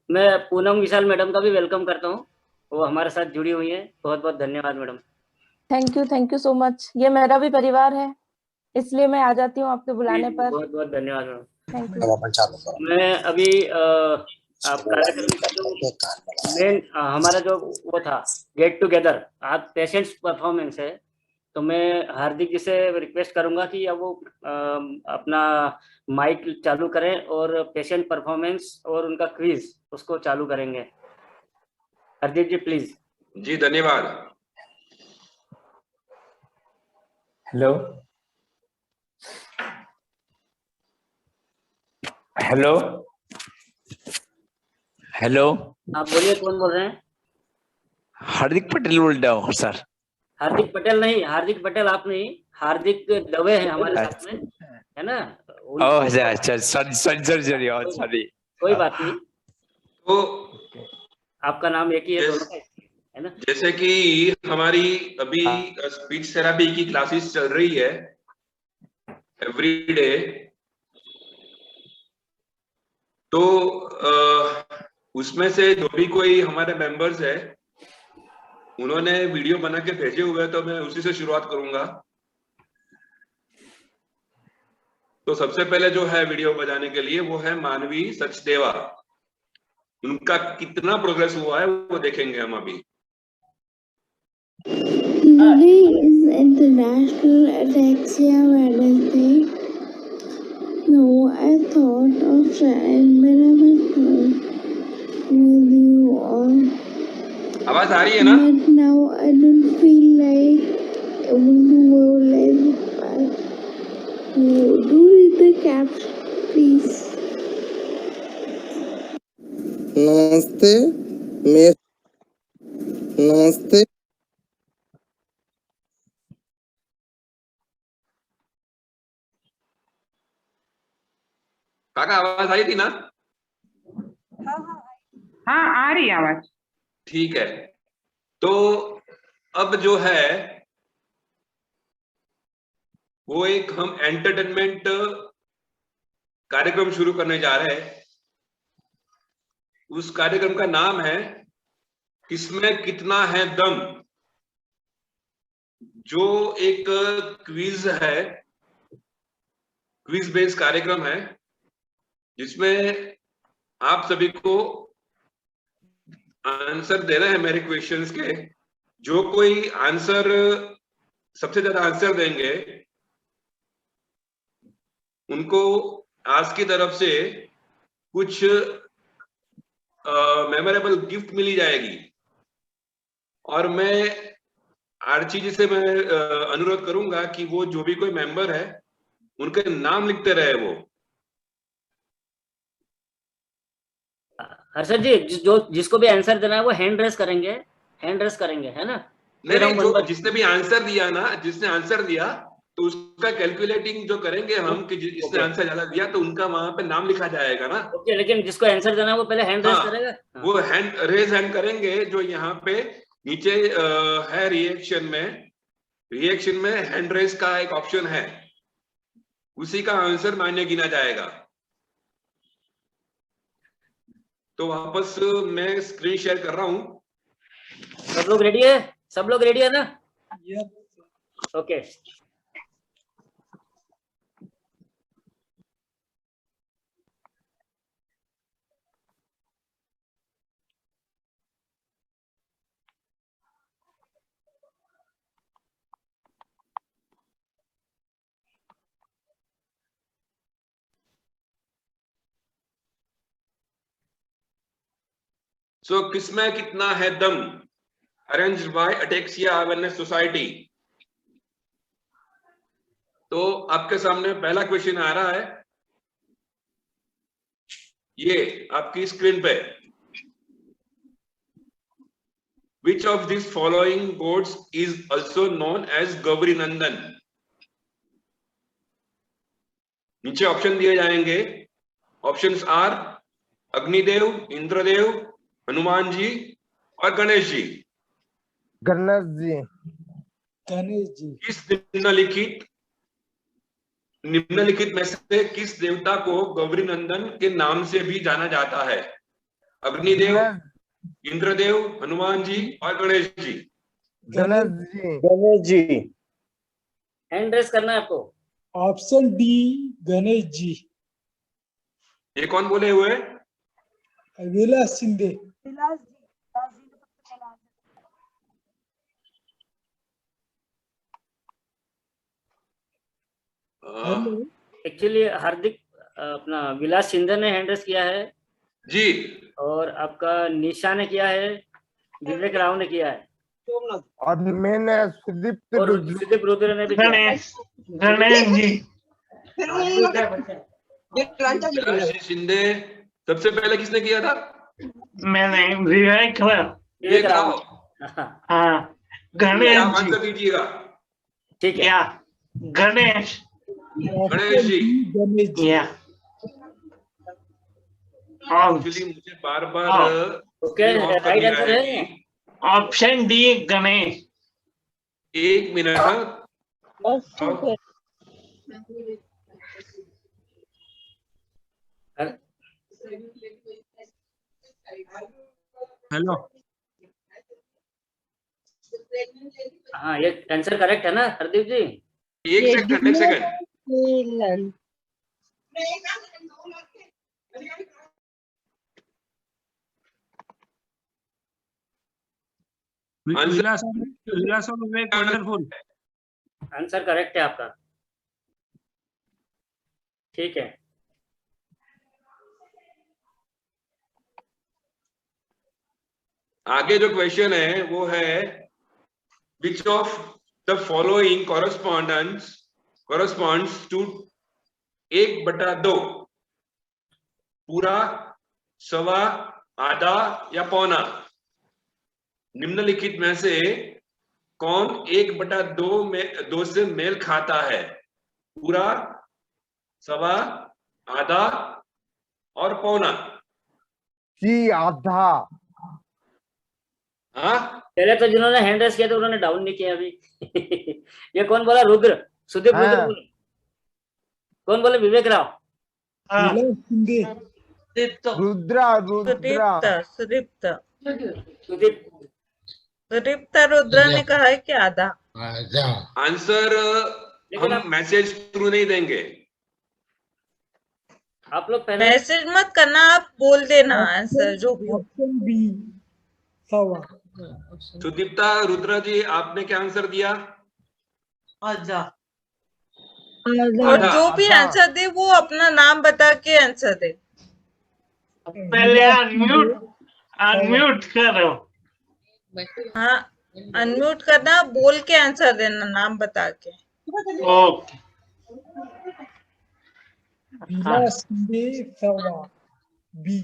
मैं पूनम विशाल मैडम का भी वेलकम करता हूँ, वो हमारे साथ जुड़ी हुई है। बहुत बहुत धन्यवाद madam. Thank you so much. ये मेरा भी परिवार है, इसलिए मैं आ जाती हूँ आपके बुलाने पर। बहुत बहुत धन्यवाद मैडम। Thank you. मैं अभी आप कार्यक्रम का जो मेन हमारा जो वो था गेट टुगेदर, आज पेशेंट्स परफॉर्मेंस है, तो मैं हार्दिक जी से रिक्वेस्ट करूंगा कि अब वो अपना माइक चालू करें और पेशेंट परफॉर्मेंस और उनका क्विज उसको चालू करेंगे। हार्दिक जी प्लीज। जी धन्यवाद। हेलो हेलो हेलो, आप बोलिए, कौन बोल रहे हैं? हार्दिक पटेल बोल रहा हूँ सर। हार्दिक पटेल नहीं, हार्दिक पटेल आप नहीं, हार्दिक दवे हैं हमारे साथ में, है ना? अच्छा, सॉरी, कोई बात नहीं, तो आपका नाम एक ही है दोनों का, है ना? जैसे कि हमारी अभी स्पीच थेरेपी की क्लासेस चल रही है एवरी डे, तो उसमें से जो भी कोई हमारे मेंबर्स है उन्होंने वीडियो बना के भेजे हुए हैं, तो मैं उसी से शुरुआत करूंगा। तो सबसे पहले जो है वीडियो बजाने के लिए वो है मानवी सचदेवा। उनका कितना प्रोग्रेस हुआ है वो देखेंगे हम अभी। Today is International Ataxia Wednesday. No, I thought of sharing Miracle with you all. आवाज आ रही है ना? But now I don't feel like able to mobilize it back. Do read the caption, please. नमस्ते। काका आवाज आई थी ना? हाँ आ रही आवाज। ठीक है, तो अब जो है वो एक हम एंटरटेनमेंट कार्यक्रम शुरू करने जा रहे हैं। उस कार्यक्रम का नाम है किसमें कितना है दम, जो एक क्विज है, क्विज बेस्ड कार्यक्रम है, जिसमें आप सभी को आंसर देना है मेरे क्वेश्चंस के। जो कोई आंसर सबसे ज्यादा आंसर देंगे उनको आज की तरफ से कुछ मेमोरेबल गिफ्ट मिली जाएगी। और मैं आर्ची जी से मैं अनुरोध करूंगा कि वो जो भी कोई मेंबर है उनके नाम लिखते रहे वो। हर्षद जी, जो जिसको भी आंसर देना है वो हैंड रेस करेंगे, है ना? नहीं, जिसने भी आंसर दिया ना, जिसने आंसर दिया तो उसका कैलकुलेटिंग जो करेंगे हम कि जिसने आंसर ज्यादा दिया तो उनका वहां पे नाम लिखा जाएगा ना। ओके, लेकिन जिसको आंसर देना है वो पहले हैंड रेज करेगा। वो रेज हैंड करेंगे। जो यहाँ पे नीचे है रिएक्शन में हैंड रेज का एक ऑप्शन है, उसी का आंसर मान्य गिना जाएगा। तो वापस मैं स्क्रीन शेयर कर रहा हूँ। सब लोग रेडी है? सब लोग रेडी है ना? ओके। सो किसमें कितना है दम, arranged bye ataxia awareness society. तो आपके सामने पहला क्वेश्चन आ रहा है, ये आपकी स्क्रीन पे। Which of these following gods is also known as Gauri नंदन? नीचे ऑप्शन दिए जाएंगे। ऑप्शंस आर अग्निदेव, इंद्रदेव, हनुमान जी और गणेश जी। गणेश जी। किस निम्नलिखित में से किस देवता को गौरी नंदन के नाम से भी जाना जाता है? अग्निदेव, इंद्रदेव, हनुमान जी और गणेश जी। गणेश जी। हैंड रेस करना है आपको। Option D Ganesh ji. ये कौन बोले हुए? विलास शिंदे। एक्चुअली हार्दिक अपना विलास शिंदे ने हैंड रेस किया है जी, और आपका निशा ने किया है, विवेक राव ने किया है और मैंने सुदीप रुद्र ने भी गणेश जी। विलास शिंदे सबसे पहले किसने किया था? मैंने विवेक राव। हाँ, गणेश आप आंसर दीजिएगा। ठीक है। गणेश जी। एक्चुअली मुझे बार बार ओके, राइट आंसर है ऑप्शन डी गणेश। एक मिनट। हेलो। हाँ, ये आंसर करेक्ट है ना हरदीप जी? एक सेकंड। आंसर करेक्ट है आपका। ठीक है। आगे जो क्वेश्चन है वो है which of the following corresponds to 1/2, पूरा, सवा, आधा या पौना। निम्नलिखित में से कौन 1/2 से मेल खाता है? पूरा, सवा, आधा और पौना। जी आधा। हाँ, पहले तो जिन्होंने हैंड रेस किया था उन्होंने डाउन नहीं किया अभी। ये कौन बोला? रुद्र, सुदीप रुद्र बोले। कौन बोले? विवेक राव। सुदीप्ता रुद्रा ने कहा है कि आधा। आंसर हम मैसेज थ्रू नहीं देंगे। आप लोग पहले मैसेज मत करना, आप बोल देना आंसर जो भी हो। सुदीप्ता रुद्रा जी, आपने क्या आंसर दिया? आधा। और जो भी आंसर दे वो अपना नाम बता के आंसर दे। पहले अनम्यूट करो। हाँ, अनम्यूट करना, बोल के आंसर देना नाम बता के। Okay. B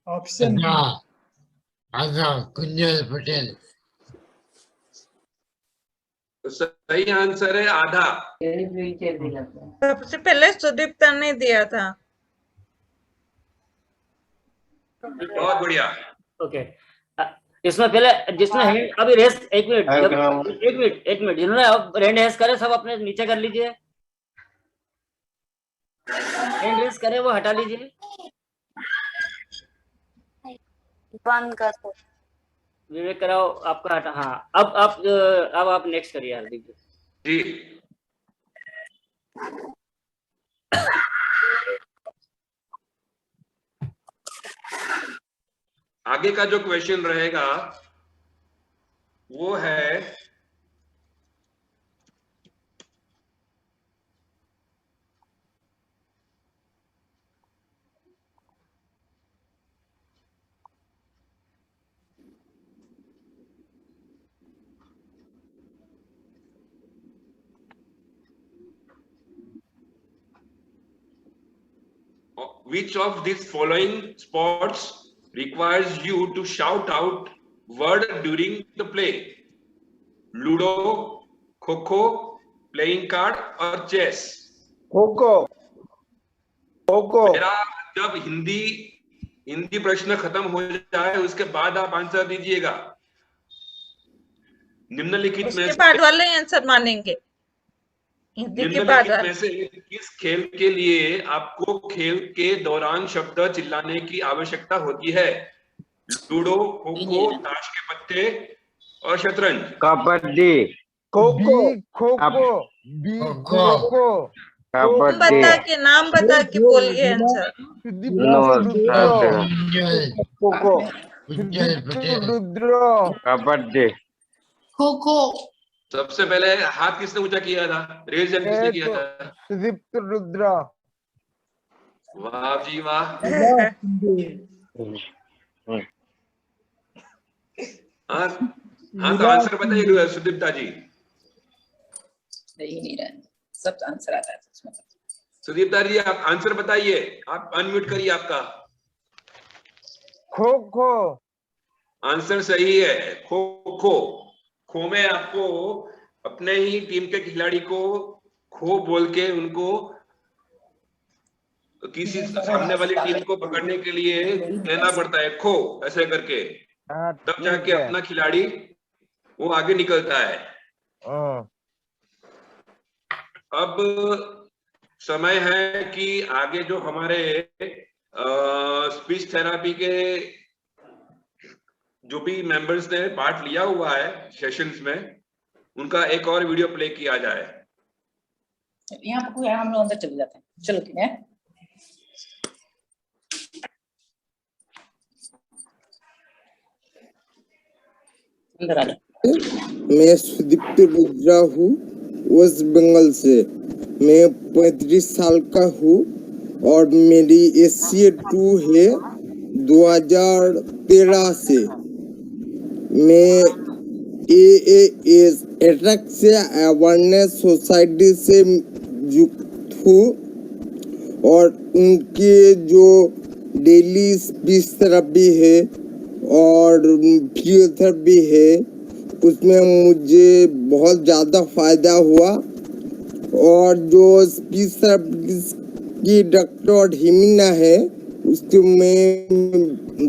option. Kunjal Patel. तो सही आंसर है आधा। सबसे पहले सुदीप्ता ने दिया था। बहुत बढ़िया। ओके, इसमें पहले जिसने हैंड अभी रेस, एक मिनट जिन्होंने अब हैंड रेस करे सब अपने नीचे कर लीजिए, हैंड रेस करे वो हटा लीजिए। बंद कर दो। विवेक कराओ आपका हटा। हाँ, अब आप नेक्स्ट करिए हार्दिक जी। आगे का जो क्वेश्चन रहेगा वो है which of these following sports requires you to shout out word during the play? Ludo, Kho-Kho, playing card और chess? खो-खो। मेरा जब हिंदी प्रश्न खत्म हो जाए उसके बाद आप आंसर दीजिएगा। निम्नलिखित में उसके बाद वाले आंसर मानेंगे। निम्नलिखित में से किस खेल के लिए आपको खेल के दौरान शब्द चिल्लाने की आवश्यकता होती है? लूडो, खो-खो, ताश के पत्ते और शतरंज? कबड्डी। खो-खो। नाम बता के बोलिए आंसर। कबड्डी। खो-खो। सबसे पहले हाथ किसने ऊंचा किया था? रेज हैंड किसने किया था? सुदीप्त रुद्र। वाह जी वाह। हाँ, तो आंसर बताइए सुदीप्ता जी। नहीं रहा, सब आंसर आता है इसमें। सुदीप्ता जी आप आंसर बताइए, आप अनम्यूट करिए आपका। खो-खो। आंसर सही है, खो-खो। खो में आपको अपने ही टीम के खिलाड़ी को खो बोल के उनको किसी सामने वाली टीम को पकड़ने के लिए कहना पड़ता है खो, ऐसे करके, तब जाके अपना खिलाड़ी वो आगे निकलता है। अब समय है कि आगे जो हमारे स्पीच थेरापी के जो भी मेंबर्स ने पार्ट लिया हुआ है सेशंस में, उनका एक और वीडियो प्ले किया जाए। यहाँ पर कोई हम लोग अंदर चले जाते हैं। चलो ठीक है। अंदर आ जाओ। मैं सुदीप्त रुद्रा हूँ, वेस्ट बंगाल से। मैं 35 साल का हूँ और मेरी SCA 2 है 2013 से। मैं AAS एट्रैक्सिया अवेयरनेस सोसाइटी से युक्त हूँ और उनके जो डेली स्पीच थेरेपी है और फिजियोथेरेपी है उसमें मुझे बहुत ज़्यादा फायदा हुआ। और जो स्पीच थेरेपी की डॉक्टर हिमिना है उसको मैं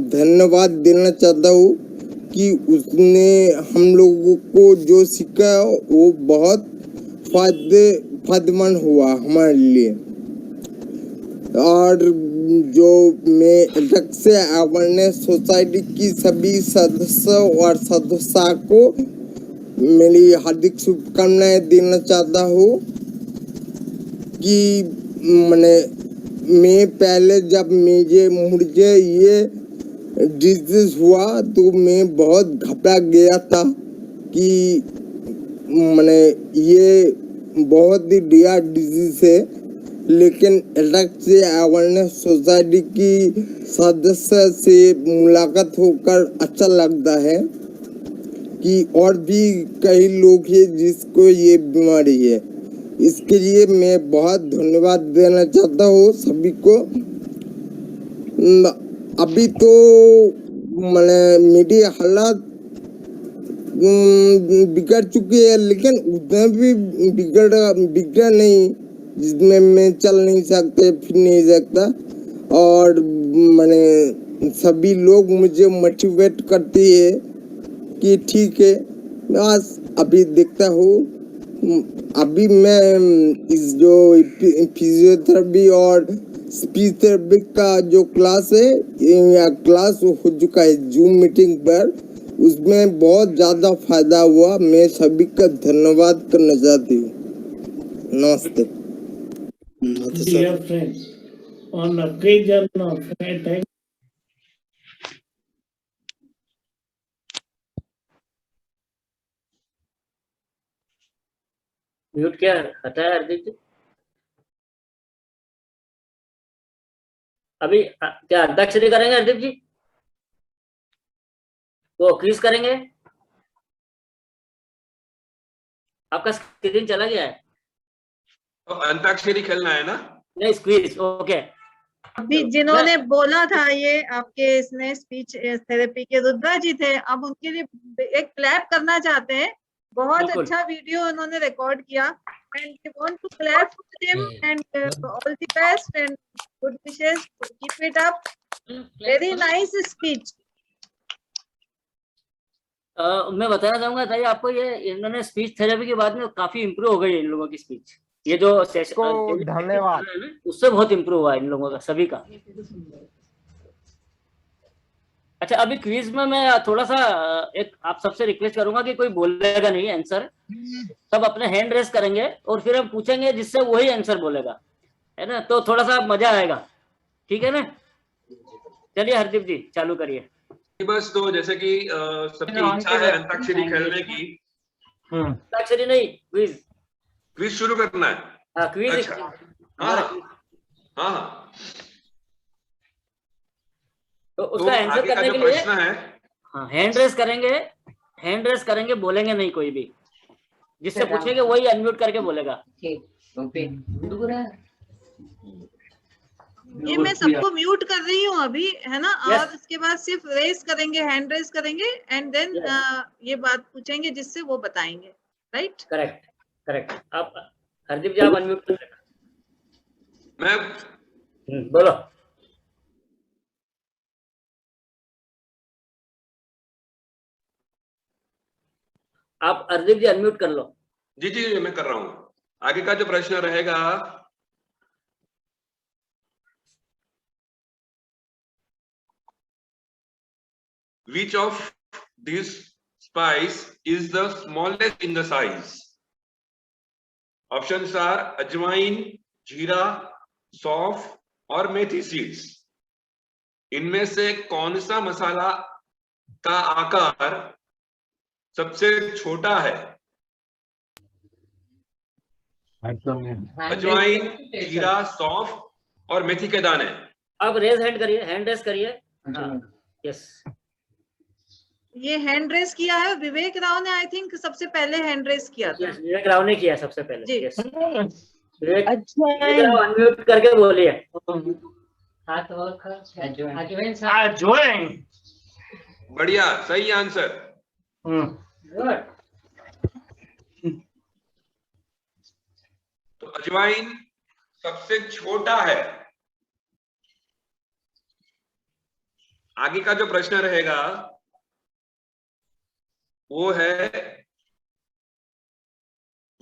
धन्यवाद देना चाहता हूँ कि उसने हम लोगों को जो सिखाया वो बहुत फायदेमंद हुआ हमारे लिए। और जो मैं एट्रैक्सिया अवेयरनेस सोसाइटी की सभी सदस्य और सदस्यों को मेरी हार्दिक शुभकामनाएं देना चाहता हूँ कि मैं पहले जब मुझे ये डिजीज हुआ तो मैं बहुत घबरा गया था कि ये बहुत ही डियर डिजीज है। लेकिन एट्रैक्सिया अवेयरनेस सोसाइटी की सदस्य से मुलाकात होकर अच्छा लगता है कि और भी कई लोग हैं जिसको ये बीमारी है। इसके लिए मैं बहुत धन्यवाद देना चाहता हूँ सभी को। अभी तो मेरी हालत बिगड़ चुकी है, लेकिन उतना भी बिगड़ा नहीं जिसमें मैं चल नहीं सकते, फिर नहीं सकता। और मैंने सभी लोग मुझे मोटिवेट करती है कि ठीक है, बस अभी देखता हूँ। अभी मैं इस जो फिजियोथेरेपी और स्पीच थेरेपी का जो क्लास है, क्लास हो चुका है जूम मीटिंग पर, उसमें बहुत ज्यादा फायदा हुआ। मैं सभी का धन्यवाद करना चाहती हूँ। नमस्ते। Dear friends, on occasion of thank mute क्या हटाया हरदीप जी? अभी क्या अंताक्षरी करेंगे हरदीप जी? वो क्विज करेंगे? आपका स्क्रीन चला गया है? तो अंताक्षरी खेलना है ना? नहीं, क्विज। ओके। अभी जिन्होंने बोला था ये आपके इसने स्पीच थेरेपी के रुद्रा जी थे, अब उनके लिए एक क्लैप करना चाहते हैं। बहुत अच्छा वीडियो उन्होंने रिकॉर्ड किया and we want to clap for him and all the best and good wishes, keep it up, very nice speech. मैं बताना चाहूंगा था आपको, ये इन्होंने स्पीच थेरेपी के बाद में काफी इम्प्रूव हो गई इन लोगों की स्पीच। ये जो सेशन धन्यवाद, उससे बहुत इम्प्रूव हुआ इन लोगों का, सभी का। अच्छा, अभी क्विज में मैं थोड़ा सा एक आप सबसे रिक्वेस्ट करूंगा कि कोई बोलेगा नहीं आंसर, सब अपने हैंड रेस करेंगे और फिर हम पूछेंगे जिससे वही आंसर बोलेगा, है ना? तो थोड़ा सा मजा आएगा, ठीक है ना? चलिए हरदीप जी चालू करिए। बस तो जैसे कि सबकी इच्छा है अंताक्षरी खेलने की। अंताक्षरी नहीं, क्विज। क्विज शुरू करना है? हाँ, क्विज। अच्छा, हाँ। तो उसका आंसर करने के लिए प्रश्न है, हाँ, हैंड रेस करेंगे, बोलेंगे नहीं कोई भी, जिससे पूछेंगे वही अनम्यूट करके बोलेगा। ये मैं सबको म्यूट कर रही हूँ अभी, है ना? और उसके बाद सिर्फ रेस करेंगे, हैंड रेस करेंगे एंड देन ये बात पूछेंगे जिससे वो बताएंगे, राइट? करेक्ट। आप हरदीप जी आप अनम्यूट कर लेना। मैं बोलो। आप हरदीप जी अनम्यूट कर लो। जी मैं कर रहा हूँ। आगे का जो प्रश्न रहेगा, which of these spice is the smallest in the size? Options are अजवाइन, जीरा, सौंफ और मेथी सीड्स। इनमें से कौन सा मसाला का आकार सबसे छोटा है? अजवाइन, जीरा, सौंफ और मेथी के दाने। आप हैंड रेस करिए। यस, ये हैंड रेस किया है विवेक राव ने, आई थिंक सबसे पहले हैंड रेस किया था। विवेक राव ने किया सबसे पहले जी। यस। विवेक राव अनम्यूट करके बोलिए। अजवाइन। बढ़िया, सही आंसर। तो अजवाइन सबसे छोटा है। आगे का जो प्रश्न रहेगा वो है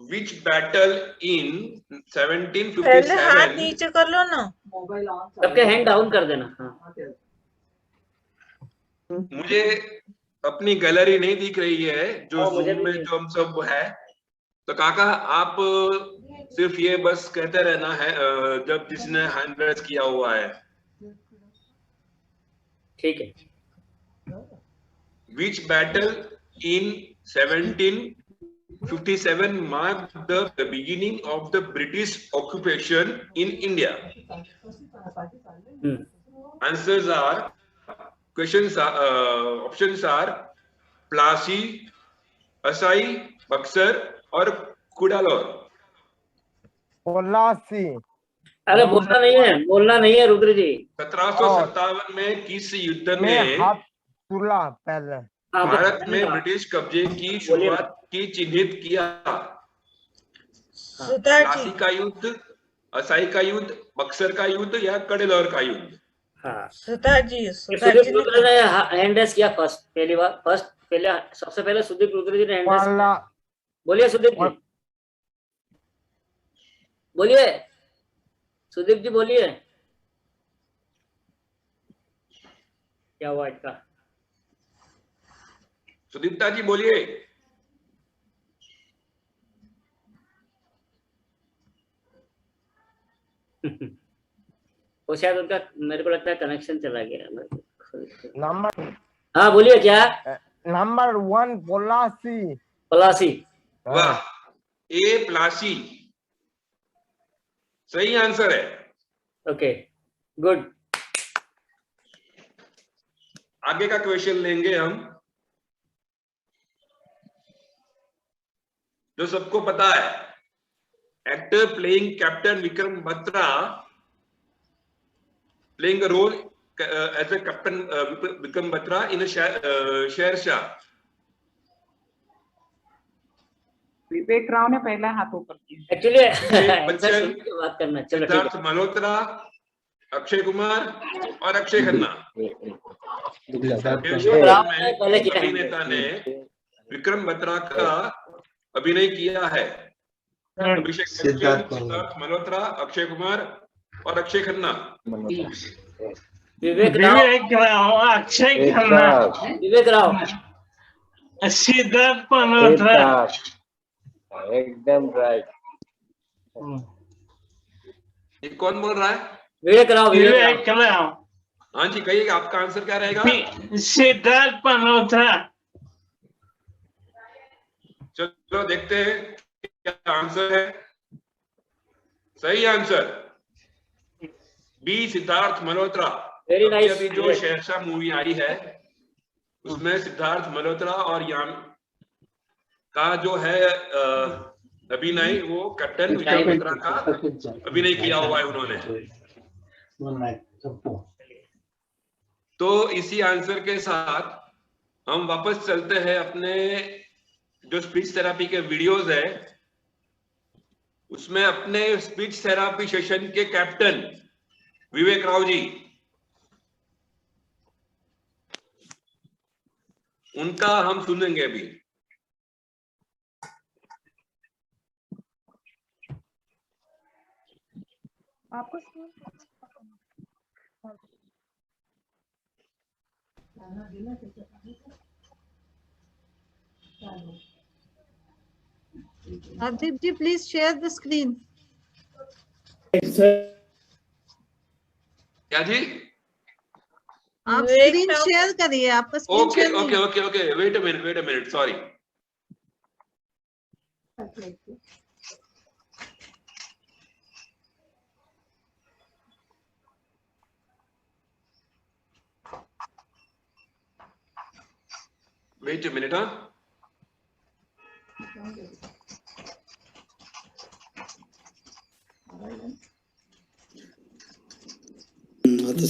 which battle in 1757? पहले हाथ नीचे कर लो ना, सबके हैंड डाउन कर देना। हाँ। मुझे अपनी गैलरी नहीं दिख रही है जो Zoom में जो हम सब है, तो काका आप सिर्फ ये बस कहते रहना है जब जिसने हैंड रेस किया हुआ है। ठीक है। Which battle in 1757 marked the beginning of the British occupation in India? Answers are, options are Plassey, acai, Buxar और कुडालोर। पलासी। अरे बोलना नहीं है रुद्र जी। 1757 में किस युद्ध में हाथ तुला पहले भारत में ब्रिटिश कब्जे की शुरुआत की चिन्हित किया? प्लासी का युद्ध, असाई का युद्ध, बक्सर का युद्ध या कड़ेलौर का युद्ध? सुधा जी सुदीप रुद्र ने हैंड रेस किया पहले सबसे पहले सुदीप रुद्र जी ने हैंड रेस। बोलिए सुदीप जी, बोलिए सुदीप जी, बोलिए क्या हुआ इसका? सुदीप्ता जी बोलिए। वो शायद उनका, मेरे को लगता है कनेक्शन चला गया। नंबर, हाँ बोलिए, क्या? नंबर 1 पलासी। पलासी, वाह, ए प्लासी सही आंसर है। Okay good. आगे का क्वेश्चन लेंगे हम, जो सबको पता है। Actor playing captain Vikram Batra playing a role as a captain Vikram Batra in a Shershah. विवेक राव ने पहला हाथ ऊपर किया। एक्चुअली बच्चन, बात करना, चलो सिद्धार्थ मल्होत्रा, अक्षय कुमार और अक्षय खन्ना। अभिनेता ने विक्रम बत्रा का अभिनय किया है? अभिषेक बच्चन, सिद्धार्थ मल्होत्रा, अक्षय कुमार और अक्षय खन्ना। विवेक राव, अक्षय खन्ना, विवेक राव, सिद्धार्थ मल्होत्रा। एकदम राइट। ये कौन बोल रहा है? विवेक राव। विवेक राव। हाँ जी, कहिए आपका आंसर क्या रहेगा? सिद्धार्थ मल्होत्रा। चलो देखते हैं क्या आंसर है। सही answer B, Siddharth Malhotra. Very nice. अभी जो शेरशाह मूवी आई है उसमें सिद्धार्थ मल्होत्रा और याम का जो है अभिनय, वो कैप्टन विक्रम बत्रा का अभिनय किया हुआ है उन्होंने। तो इसी आंसर के साथ हम वापस चलते हैं अपने जो स्पीच थेरापी के वीडियोस है, उसमें अपने स्पीच थेरापी सेशन के कैप्टन विवेक राव जी, उनका हम सुनेंगे अभी। आपको Hardeep ji, please share the screen. क्या जी? आप स्क्रीन शेयर करिए, आपका screen okay share okay okay okay, wait a minute, sorry. Wait a minute. हाँ,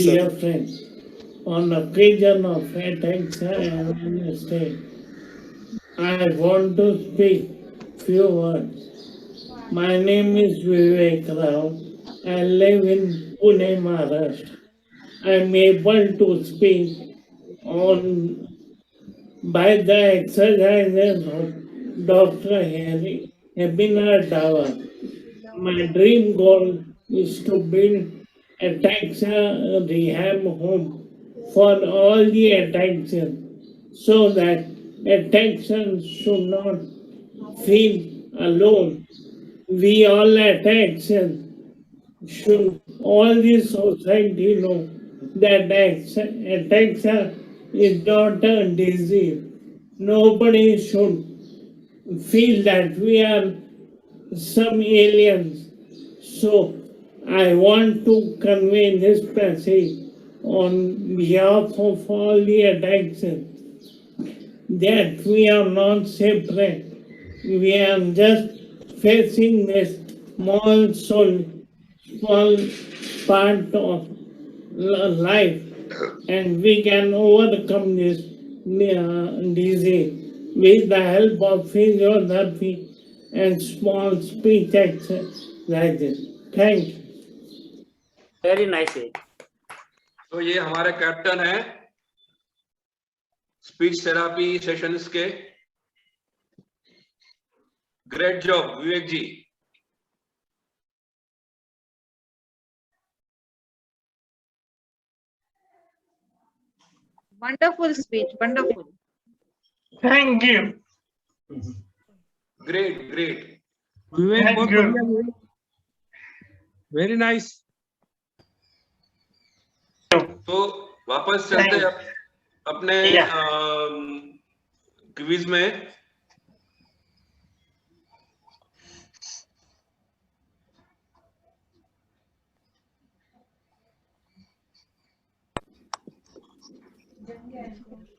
Dear friends, on occasion of attention and Wednesday, I want to speak few words. My name is Vivek Rao. I live in Pune, Maharashtra. I am able to speak on by the exercises of Dr. Abhinav Davar. My dream goal is to build a Taxa rehab home for all the Taxans, so that a Texan should not feel alone. We all Texans should, all the society know that Taxa is not a disease. Nobody should feel that we are some aliens. So I want to convey this message on behalf of all the Texans that we are not separate. We are just facing this small part of life, and we can overcome this disease with the help of physiotherapy and small speech exercises. Thank you. Very nice है। तो ये हमारे captain है speech therapy sessions के। Great job Vivek ji. Wonderful speech, wonderful. Thank you. Great great Vivek Thank बहुत you. बढ़िया विवेक, very nice. तो वापस चलते हैं अपने क्विज में।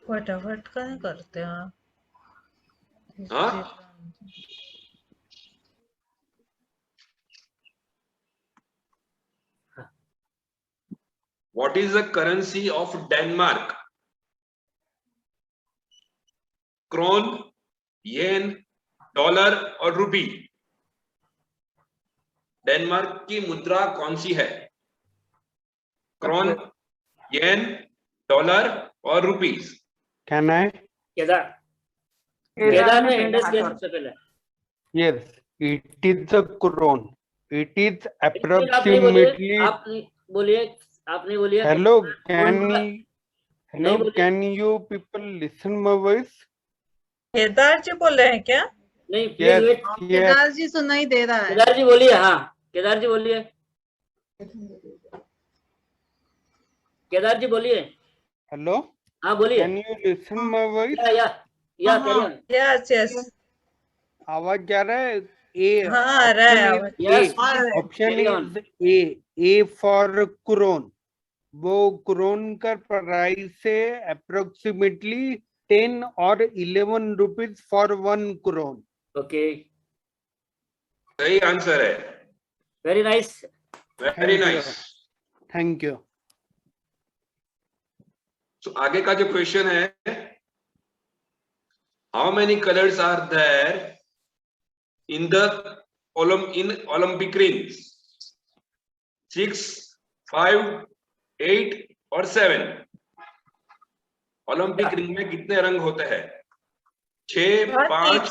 फटाफट का करते हैं। हाँ What is the currency of Denmark? Krone, yen, dollar और रुपी। डेनमार्क की मुद्रा कौन सी है? क्रोन, येन, डॉलर और रुपीस। Can I? केदार ने हैंड रेज किया सबसे पहले। Yes, it is the krone. It is approximately. आप बोलिए, आप नहीं बोलिए। Hello, can you people listen my voice? Kedar ji बोल रहे हैं क्या? नहीं, Yes, केदार जी सुनाई दे रहा है। केदार जी बोलिए। हाँ, केदार जी बोलिए। केदार जी बोलिए। हेलो, हाँ बोलिए। Can you listen my voice? या यस यस, आवाज जा रहा है? ए, हाँ आ रहा है आवाज। Yes, option is A for krone. वो क्रोन का प्राइस है अप्रोक्सीमेटली 10 और 11 रुपीज फॉर 1 क्रोन। ओके, सही आंसर है। Very nice, very nice. Thank you. तो आगे का जो क्वेश्चन है, how many colours are there in the Olympic rings? 6, 5, 8 और 7। ओलंपिक रिंग में कितने रंग होते हैं? 6, 5,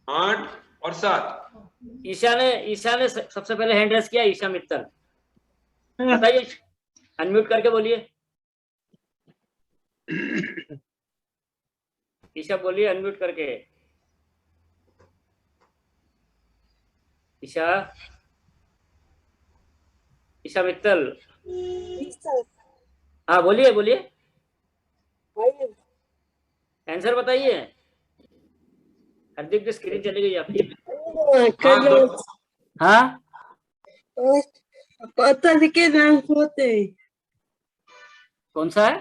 8 और 7। ईशा ने सबसे पहले हैंड रेस किया। ईशा मित्तल, बताइए, अनम्यूट करके बोलिए। ईशा बोलिए अनम्यूट करके। ईशा मित्तल, हाँ बोलिए बोलिए, आंसर बताइए। हार्दिक की स्क्रीन चली गई आपकी। हाँ, पता नहीं के रंग होते। कौन सा है?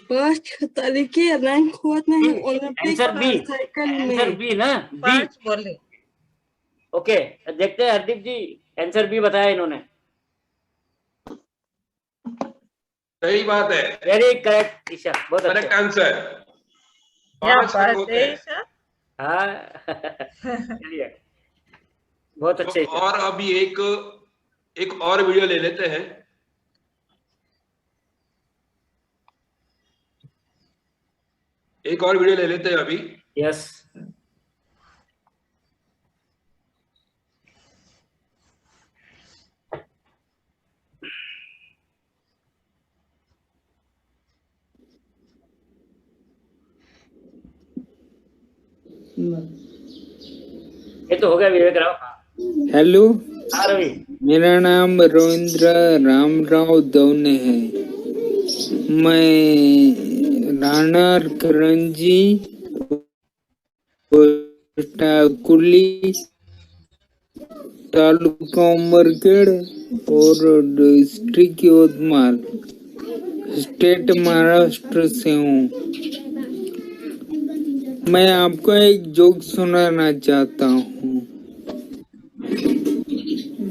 5 तरीके रंग होते हैं Olympic answer B, cycle answer में। बी ना, बी। 5 बोले। ओके, देखते हैं हरदीप जी, आंसर बी बताया इन्होंने। सही बात है, वेरी करेक्ट ईशा, बहुत करेक्ट आंसर। क्या 5 रंग बात होते है हैं। ईशा। हाँ चलिए, बहुत अच्छे। तो और अभी एक और वीडियो ले लेते हैं। एक और वीडियो ले लेते हैं अभी। यस, ये तो हो गया विवेक राव। हेलो, हाँ रवि, मेरा नाम रविंद्र रामराव दौने है। मैं राणा करंजी कुली तालुका उमरगढ़ और डिस्ट्रिक्ट यवतमाल स्टेट महाराष्ट्र से हूँ। मैं आपको एक जोक सुनाना चाहता हूँ।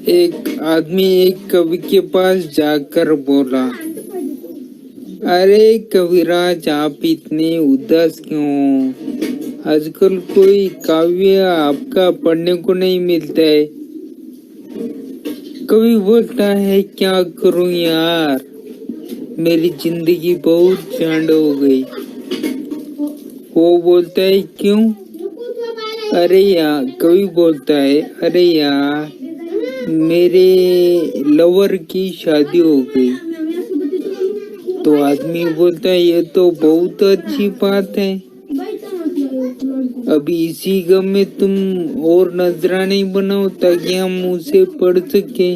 एक आदमी एक कवि के पास जाकर बोला, अरे कविराज, आप इतने उदास क्यों? आजकल कोई काव्य आपका पढ़ने को नहीं मिलता है। कवि बोलता है क्या करूं यार, मेरी जिंदगी बहुत झंड हो गई। वो बोलता है क्यों? अरे यार, कवि बोलता है अरे यार मेरे लवर की शादी हो गई। तो आदमी बोलता है ये तो बहुत अच्छी बात है, अभी इसी गम में तुम और नजराने बनाओ ताकि हम उसे पढ़ सके।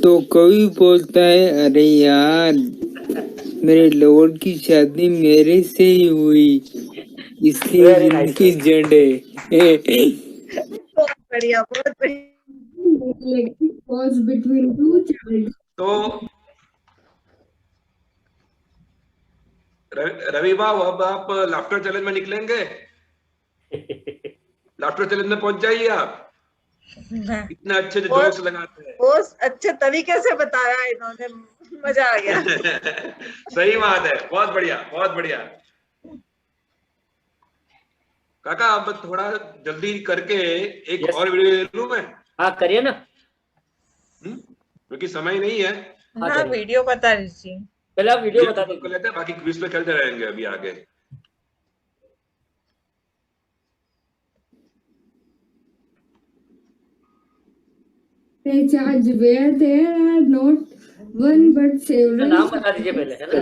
तो कवि बोलता है अरे यार मेरे लवर की शादी मेरे से ही हुई, इसलिए जिनकी जड़ है। बहुत बढ़िया, बहुत बढ़िया। तो रवि बाबू, अब आप लाफ्टर चैलेंज में निकलेंगे? लाफ्टर चैलेंज में पहुंच जाइए आप। इतना अच्छे से जोक्स लगाते हैं, बहुत अच्छे तरीके से बताया इन्होंने, मजा आ गया। सही बात है, बहुत बढ़िया, बहुत बढ़िया। काका आप थोड़ा जल्दी करके एक और वीडियो ले लूं मैं? हाँ करिए ना, क्योंकि समय नहीं है। हाँ वीडियो बता दीजिए, पहले आप वीडियो बता दो, लेते हैं, बाकी क्विज पे खेलते रहेंगे अभी आगे। Charge where there are not one but several. नाम बता दीजिए पहले, है ना?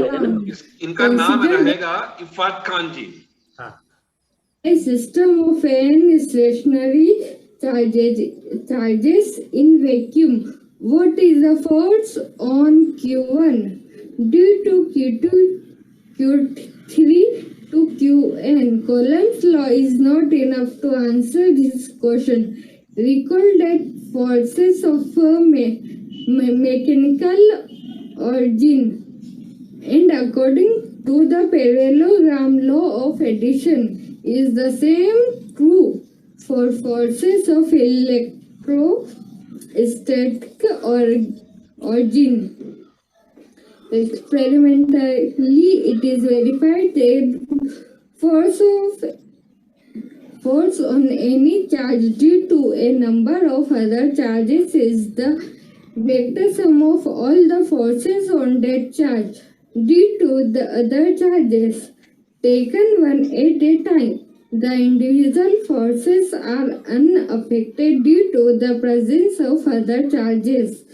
इनका नाम रहेगा इफ़ात खान जी। A system of n stationary charges in vacuum. What is the force on Q1 due to Q2, Q3 to Qn? Coulomb's law is not enough to answer this question. Recall that forces of mechanical origin, and according to the parallelogram law of addition, is the same true for forces of electrostatic origin. Experimentally, it is verified that force on any charge due to a number of other charges is the vector sum of all the forces on that charge due to the other charges taken one at a time. The individual forces are unaffected due to the presence of other charges.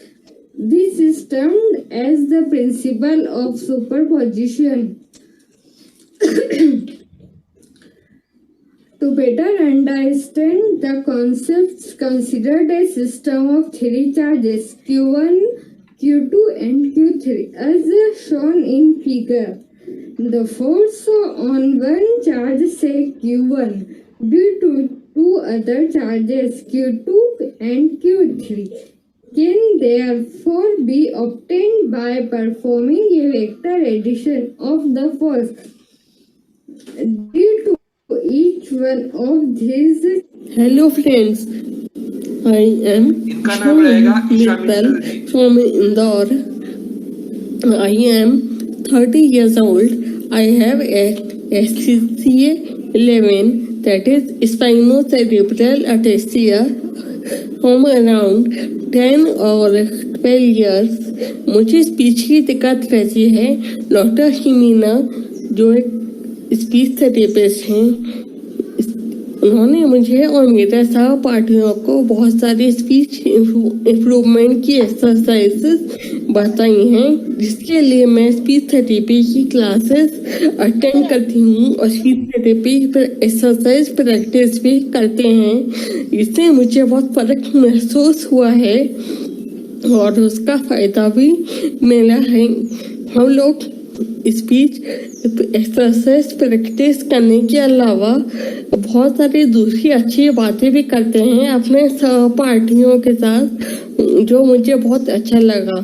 This is termed as the principle of superposition. To better understand the concepts, considered a system of three charges Q1, Q2 and Q3 as shown in figure. The force on one charge, say Q1, due to two other charges Q2 and Q3 can therefore be obtained by performing a vector addition of the force due to each one of these. Hello friends, I am Mittal from Indore. I am 30 years old. I have SCCA 11, that is spinocerebellar ataxia, from around 10 or 12 years. मुझे speech की दिक्कत रहती है। Doctor हिमीना जो एक speech therapist हैं, उन्होंने मुझे और मेरे सहपाठियों को बहुत सारी स्पीच इम्प्रूवमेंट की एक्सरसाइजेस बताई हैं, जिसके लिए मैं स्पीच थेरेपी की क्लासेस अटेंड करती हूँ और स्पीच थेरेपी एक्सरसाइज प्रैक्टिस भी करते हैं। इससे मुझे बहुत फ़र्क महसूस हुआ है और उसका फ़ायदा भी मिला है। हम लोग स्पीच एक्सरसाइज प्रैक्टिस करने के अलावा बहुत सारी दूसरी अच्छी बातें भी करते हैं अपने सहपाठियों के साथ, जो मुझे बहुत अच्छा लगा।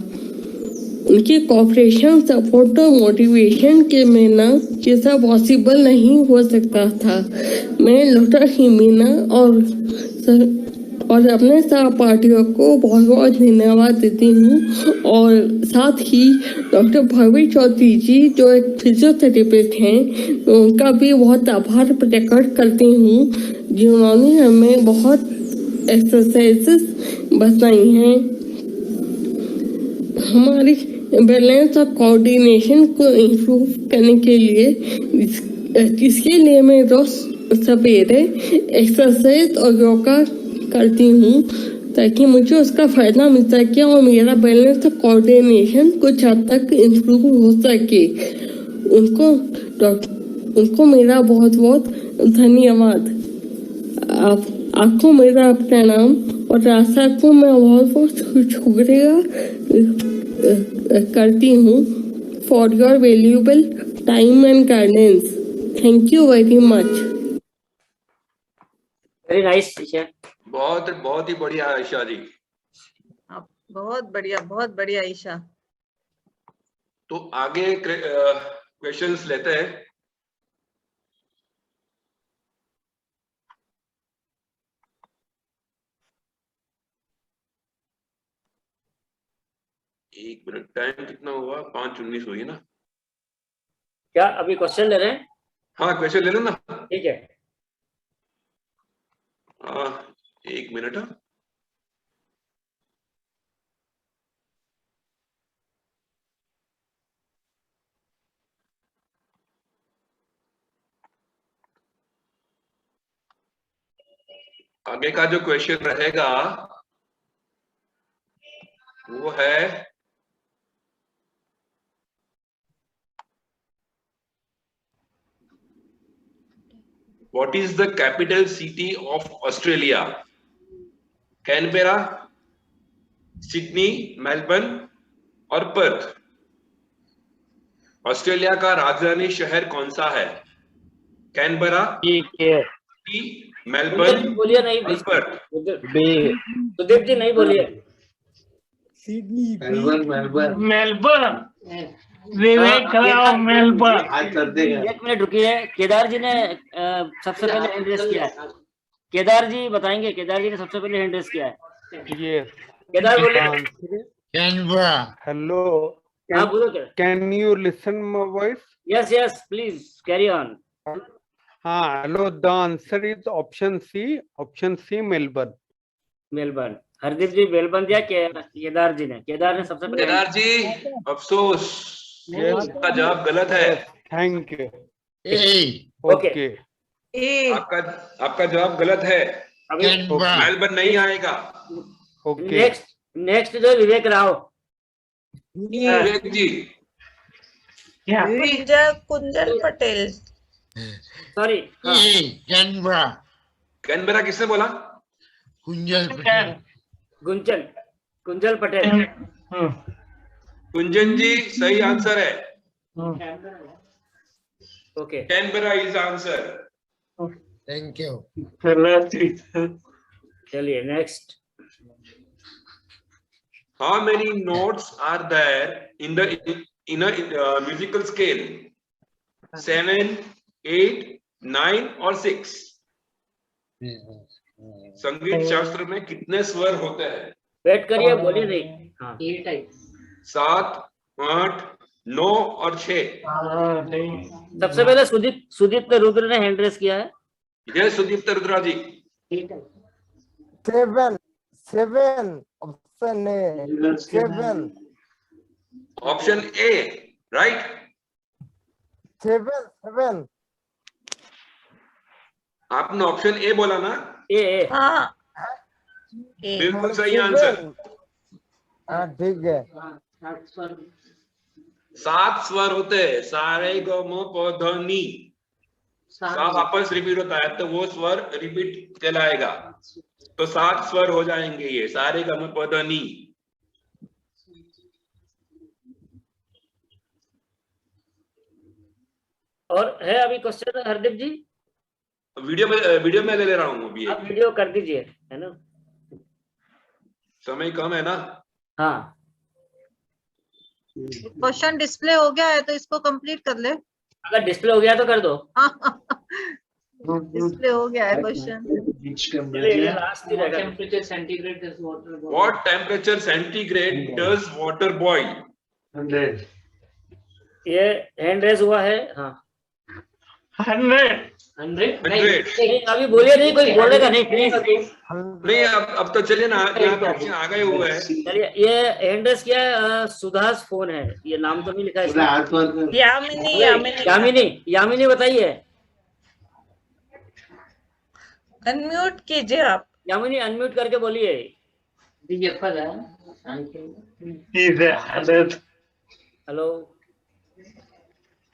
उनकी कोऑपरेशन, सपोर्ट और मोटिवेशन के बिना ये सब पॉसिबल नहीं हो सकता था। मैं डॉक्टर हिमीना और और अपने सहपाठियों को बहुत बहुत धन्यवाद देती हूँ। और साथ ही डॉक्टर भावी चौधरी जी जो एक फिजियोथेरेपिस्ट हैं, उनका भी बहुत आभार प्रकट करती हूँ, जिन्होंने हमें बहुत एक्सरसाइजेस बताई हैं। हमारी बैलेंस और कोऑर्डिनेशन को इम्प्रूव करने के लिए इसके लिए मैं रोज सवेरे एक्सरसाइज और योगा करती हूँ, ताकि मुझे उसका फायदा मिल सके और मेरा बैलेंस और कोऑर्डिनेशन कुछ हद तक इम्प्रूव हो सके। उनको मेरा बहुत बहुत धन्यवाद। आपको मेरा प्रणाम और आशा को मैं बहुत बहुत शुक्रिया करती हूँ for your valuable time and guidance. Thank you very much. Very nice teacher. बहुत ही बढ़िया आयशा जी। बहुत बढ़िया ईशा। तो आगे क्वेश्चंस लेते हैं। एक मिनट, टाइम कितना हुआ? 5:19 हुई ना? क्या अभी क्वेश्चन ले रहे हैं? हाँ क्वेश्चन ले लो ना। ठीक है। एक मिनट। आगे का जो क्वेश्चन रहेगा वो है What is the capital city of Australia? Canberra, Sydney, Melbourne और पर्थ। ऑस्ट्रेलिया का राजधानी शहर कौन सा है? कैनबेरा, सिडनी, मेलबर्न बोलिए नहीं और पर्थ। सुदीप जी नहीं बोलिए। मेलबर्न विवेक राव मेलबर्न। एक मिनट रुकिए, केदार जी ने सबसे पहले हैंड रेस किया है। केदार जी बताएंगे, केदार जी ने सबसे पहले हैंड रेस किया है। ये केदार बोलिए। हेलो, हाँ बोलो। Can you listen my voice? Yes yes please carry on. हाँ hello, the answer is option C Melbourne. Melbourne. Hardeep ji Melbourne दिया, केदार जी ने। केदार ने सबसे पहले। केदार जी अफसोस, आपका जवाब गलत है। Thank you. ओके। आपका जवाब गलत है। मेलबर्न नहीं आएगा। ओके। नेक्स्ट जो विवेक राव। विवेक जी। कुंजल पटेल। सॉरी। कैनबेरा किसने बोला? कुंजल पटेल। कुंजन जी सही आंसर है। Okay. Canberra is answer. Thank you. चलिए next. How many notes are there in a musical scale? 7, 8, 9 और 6? संगीत शास्त्र में कितने स्वर होते हैं? वेट करिए, बोलिए नहीं। हाँ। 7, 8, 9 और 6। सबसे पहले सुदीप्त रुद्र ने हैंड रेस किया है। जय सुदीप्त रुद्रा जी। 7 ऑप्शन ए राइट। 7 आपने ऑप्शन ए बोला ना? ए। हाँ बिल्कुल सही आंसर। ठीक है। 7 स्वर होते हैं, सारे ग म प ध नी। सा वापस रिपीट होता है तो वो स्वर रिपीट चलाएगा, तो 7 स्वर हो जाएंगे ये, सारे ग म प ध नी। और है अभी क्वेश्चन हरदीप जी? वीडियो में ले रहा हूँ अभी। आप वीडियो कर दीजिए, है ना, समय कम है ना। हाँ। क्वेश्चन डिस्प्ले हो गया है तो इसको कंप्लीट कर ले। अगर डिस्प्ले हो गया तो कर दो। डिस्प्ले हो गया है क्वेश्चन। Which चलिए, temperature? ये last ही What रहेगा। temperature centigrade does water boil? What temperature centigrade does water boil? 100. ये हैंड रेज हुआ है। हाँ 100. 100? 100. नहीं, अभी बोलिए नहीं, कोई बोलेगा नहीं प्लीज। नहीं, अब तो चलिए ना, यहाँ पे ऑप्शन आ गए हुए हैं। चलिए, ये हैंड रेज क्या है? सुधास फोन है, ये नाम तो नहीं लिखा है इसमें। यामिनी बताइए। अनम्यूट कीजिए आप। यामिनी अनम्यूट करके बोलिए। हेलो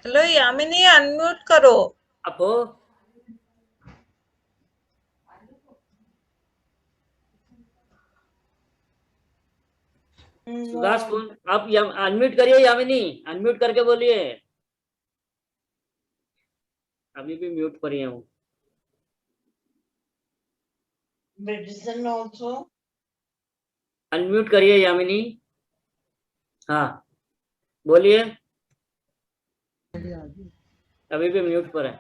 हेलो यामिनी, अनम्यूट करो। आप हो? सुधास फोन आप अनम्यूट करिए। यामिनी अनम्यूट करके बोलिए। अभी भी म्यूट पर ही हूँ। मेडिसिन ऑल्सो अनम्यूट करिए यामिनी। हाँ बोलिए। अभी भी म्यूट पर है।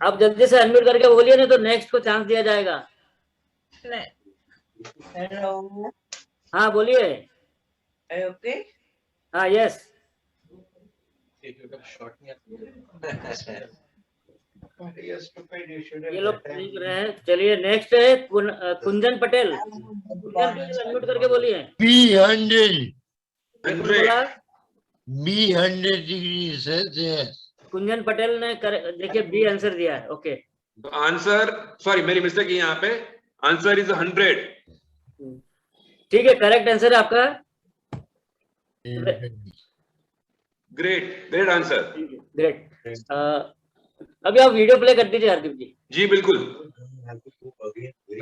आप जल्दी से अनम्यूट करके बोलिए, नहीं तो नेक्स्ट को चांस दिया जाएगा। हेलो, हाँ बोलिए। ओके। हाँ यस। ये लोग ठीक रहे हैं। चलिए नेक्स्ट है कुंजन पटेल। कुंजन पटेल अनम्यूट करके बोलिए। B100 degree Celsius. कुंजन पटेल ने देखिए बी आंसर दिया है। ओके आंसर, सॉरी मेरी मिस्टेक है यहाँ पे, आंसर इज 100। ठीक है, करेक्ट आंसर है आपका। Great answer. ग्रेट। अभी आप वीडियो प्ले कर दीजिए हरदीप जी। जी बिल्कुल।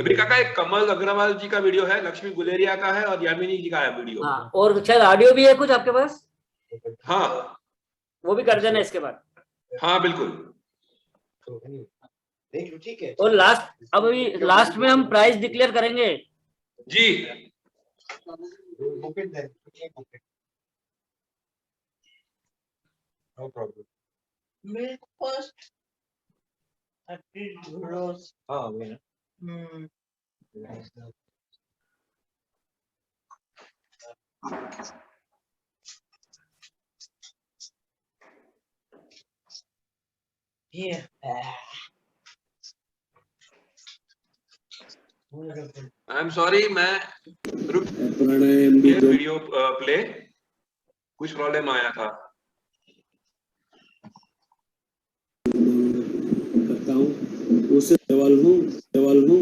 अभी काका एक कमल अग्रवाल जी का वीडियो है, लक्ष्मी गुलेरिया का है और यामिनी जी का है वीडियो। हाँ, और शायद ऑडियो भी है कुछ आपके पास। हाँ वो भी कर देना इसके बाद। हाँ बिल्कुल। ठीक है। और अभी लास्ट में हम प्राइस डिक्लेयर करेंगे। जी no problem. Milk first 30 euros। हाँ वही ना। Yeah. आई एम सॉरी, मैं वीडियो प्ले कुछ प्रॉब्लम आया था। करता हूँ, उससे सवाल हूँ।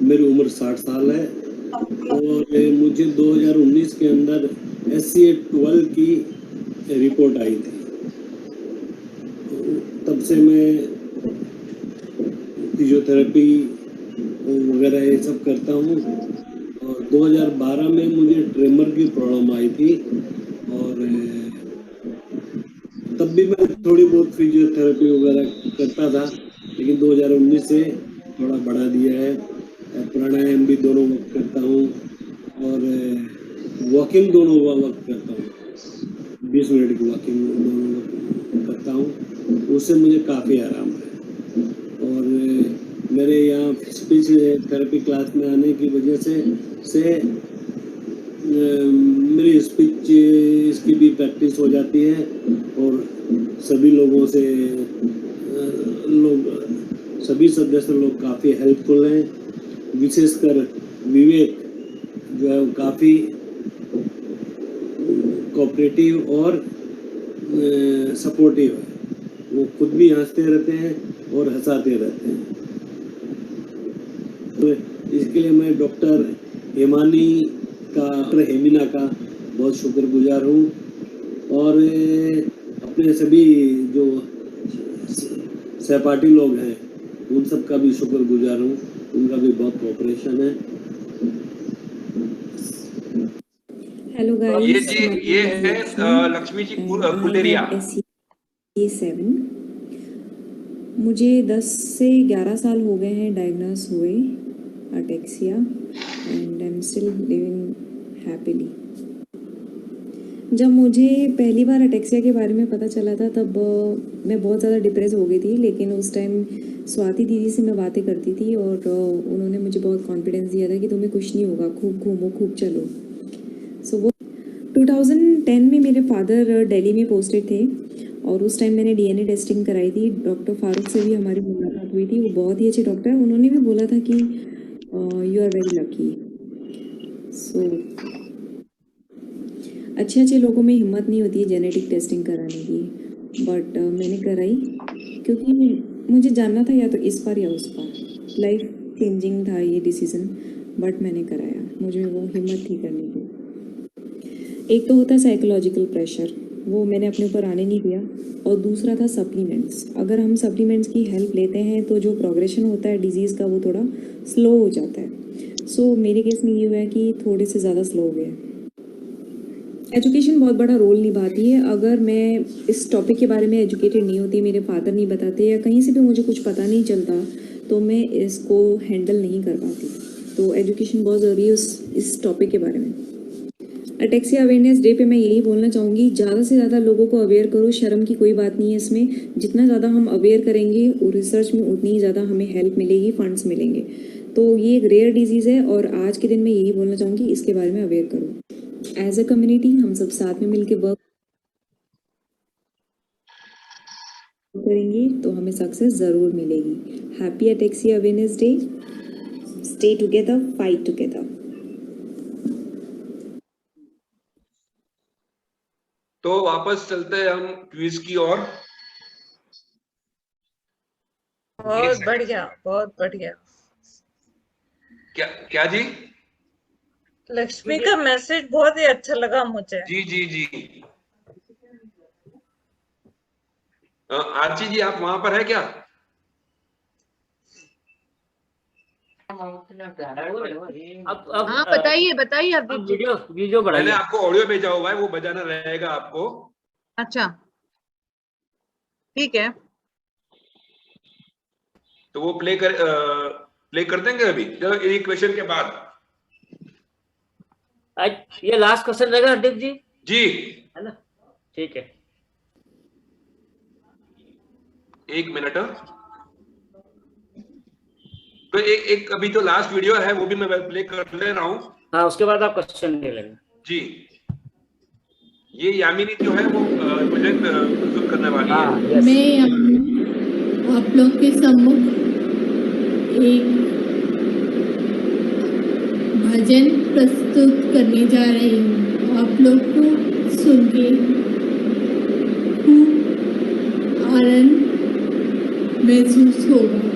मेरी उम्र 60 साल है और मुझे 2019 के अंदर SCA-12 की रिपोर्ट आई थी। तब से मैं फिजियोथेरेपी वगैरह ये सब करता हूँ और 2012 में मुझे ट्रेमर की प्रॉब्लम आई थी और तब भी मैं थोड़ी बहुत फिजियोथेरेपी वगैरह करता था, लेकिन 2019 से थोड़ा बढ़ा दिया है। प्राणायाम भी दोनों वक्त करता हूँ और वॉकिंग दोनों वक्त करता हूँ। 20 मिनट की वॉकिंग दोनों वक्त करता हूँ, उससे मुझे काफ़ी आराम है। और मेरे यहाँ स्पीच थेरेपी क्लास में आने की वजह से मेरी स्पीच इसकी भी प्रैक्टिस हो जाती है और सभी लोगों से सभी सदस्य लोग काफ़ी हेल्पफुल हैं। विशेषकर विवेक जो है वो काफ़ी कोऑपरेटिव और सपोर्टिव है। वो खुद भी हंसते रहते हैं और हंसाते रहते हैं। तो इसके लिए मैं डॉक्टर हेमिना का बहुत शुक्रगुजार हूँ और अपने सभी जो सहपाठी लोग हैं उन सब का भी शुक्रगुजार हूँ। उनका भी बहुत कोऑपरेशन है। हेलो गाइस, ये है लक्ष्मी जी गुलेरिया। SCA-7 मुझे 10 से 11 साल हो गए हैं डायग्नोस हुए ataxia and I am still living happily. जब मुझे पहली बार अटेक्सिया के बारे में पता चला था तब मैं बहुत ज़्यादा डिप्रेस हो गई थी, लेकिन उस टाइम स्वाति दीदी से मैं बातें करती थी और उन्होंने मुझे बहुत कॉन्फिडेंस दिया था कि तुम्हें कुछ नहीं होगा, खूब घूमो, खूब चलो। सो वो 2010 में मेरे फादर दिल्ली में पोस्टेड थे और उस टाइम मैंने DNA टेस्टिंग कराई थी। डॉक्टर फारूक से भी हमारी मुलाकात हुई थी, वो बहुत ही अच्छे डॉक्टर हैं। उन्होंने भी बोला था कि यू आर वेरी लकी। सो अच्छे लोगों में हिम्मत नहीं होती है जेनेटिक टेस्टिंग कराने की, बट मैंने कराई क्योंकि मुझे जानना था या तो इस पार या उस पार। लाइफ चेंजिंग था ये डिसीज़न, बट मैंने कराया, मुझे वो हिम्मत थी करने की। एक तो होता है साइकोलॉजिकल प्रेशर, वो मैंने अपने ऊपर आने नहीं दिया, और दूसरा था सप्लीमेंट्स। अगर हम सप्लीमेंट्स की हेल्प लेते हैं तो जो प्रोग्रेशन होता है डिजीज़ का वो थोड़ा स्लो हो जाता है। सो मेरे केस में ये हुआ है कि थोड़े से ज़्यादा स्लो हो गया। एजुकेशन बहुत बड़ा रोल निभाती है। अगर मैं इस टॉपिक के बारे में एजुकेटेड नहीं होती, मेरे फादर नहीं बताते या कहीं से भी मुझे कुछ पता नहीं चलता, तो मैं इसको हैंडल नहीं कर पाती। तो एजुकेशन बहुत ज़रूरी है इस टॉपिक के बारे में। अटेक्सिया अवेयरनेस डे पे मैं यही बोलना चाहूँगी, ज़्यादा से ज़्यादा लोगों को अवेयर करो। शर्म की कोई बात नहीं है इसमें। जितना ज़्यादा हम अवेयर करेंगे और रिसर्च में उतनी ही ज़्यादा हमें हेल्प मिलेगी, फंड्स मिलेंगे। तो ये एक रेयर डिजीज़ है और आज के दिन मैं यही बोलना चाहूँगी, इसके बारे में अवेयर करो। एज अ कम्युनिटी हम सब साथ में मिलकर वर्क करेंगे तो हमें सक्सेस ज़रूर मिलेगी। Happy ataxia awareness day. Stay together, fight together. तो वापस चलते हैं हम क्विज की ओर। बहुत बढ़िया, बहुत बढ़िया। क्या जी? लक्ष्मी का मैसेज बहुत ही अच्छा लगा मुझे। जी। आरती जी आप वहां पर है क्या? हाँ बताइए अब वीडियो बढ़ाइए। मैंने आपको ऑडियो भेजा हुआ है, वो बजाना रहेगा आपको। अच्छा ठीक है, तो वो प्ले कर देंगे अभी एक क्वेश्चन के बाद। ये लास्ट क्वेश्चन रहेगा हरदीप जी? जी है ना, ठीक है। एक मिनट। तो एक अभी जो लास्ट वीडियो है वो भी मैं प्ले कर ले रहा हूँ। हाँ, उसके बाद आप क्वेश्चन ले लेंगे। जी, ये यामिनी जो है वो प्रेजेंट प्रस्तुत करने वाली है। मैं आप लोग के सम्मुख एक भजन प्रस्तुत करने जा रही हूँ। आप लोग को सुन के खूब आनंद महसूस होगा।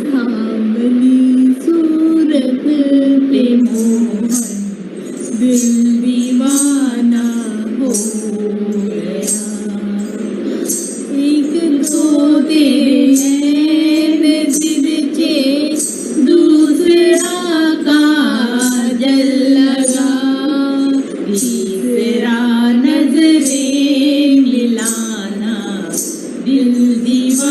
सामनी सूरत पे मोहन दिल दीवाना हो गया। एक तो तेरे नैन जिनके दूसरा काजल लगा, तीसरा नजरे मिलाना दिल दीवाना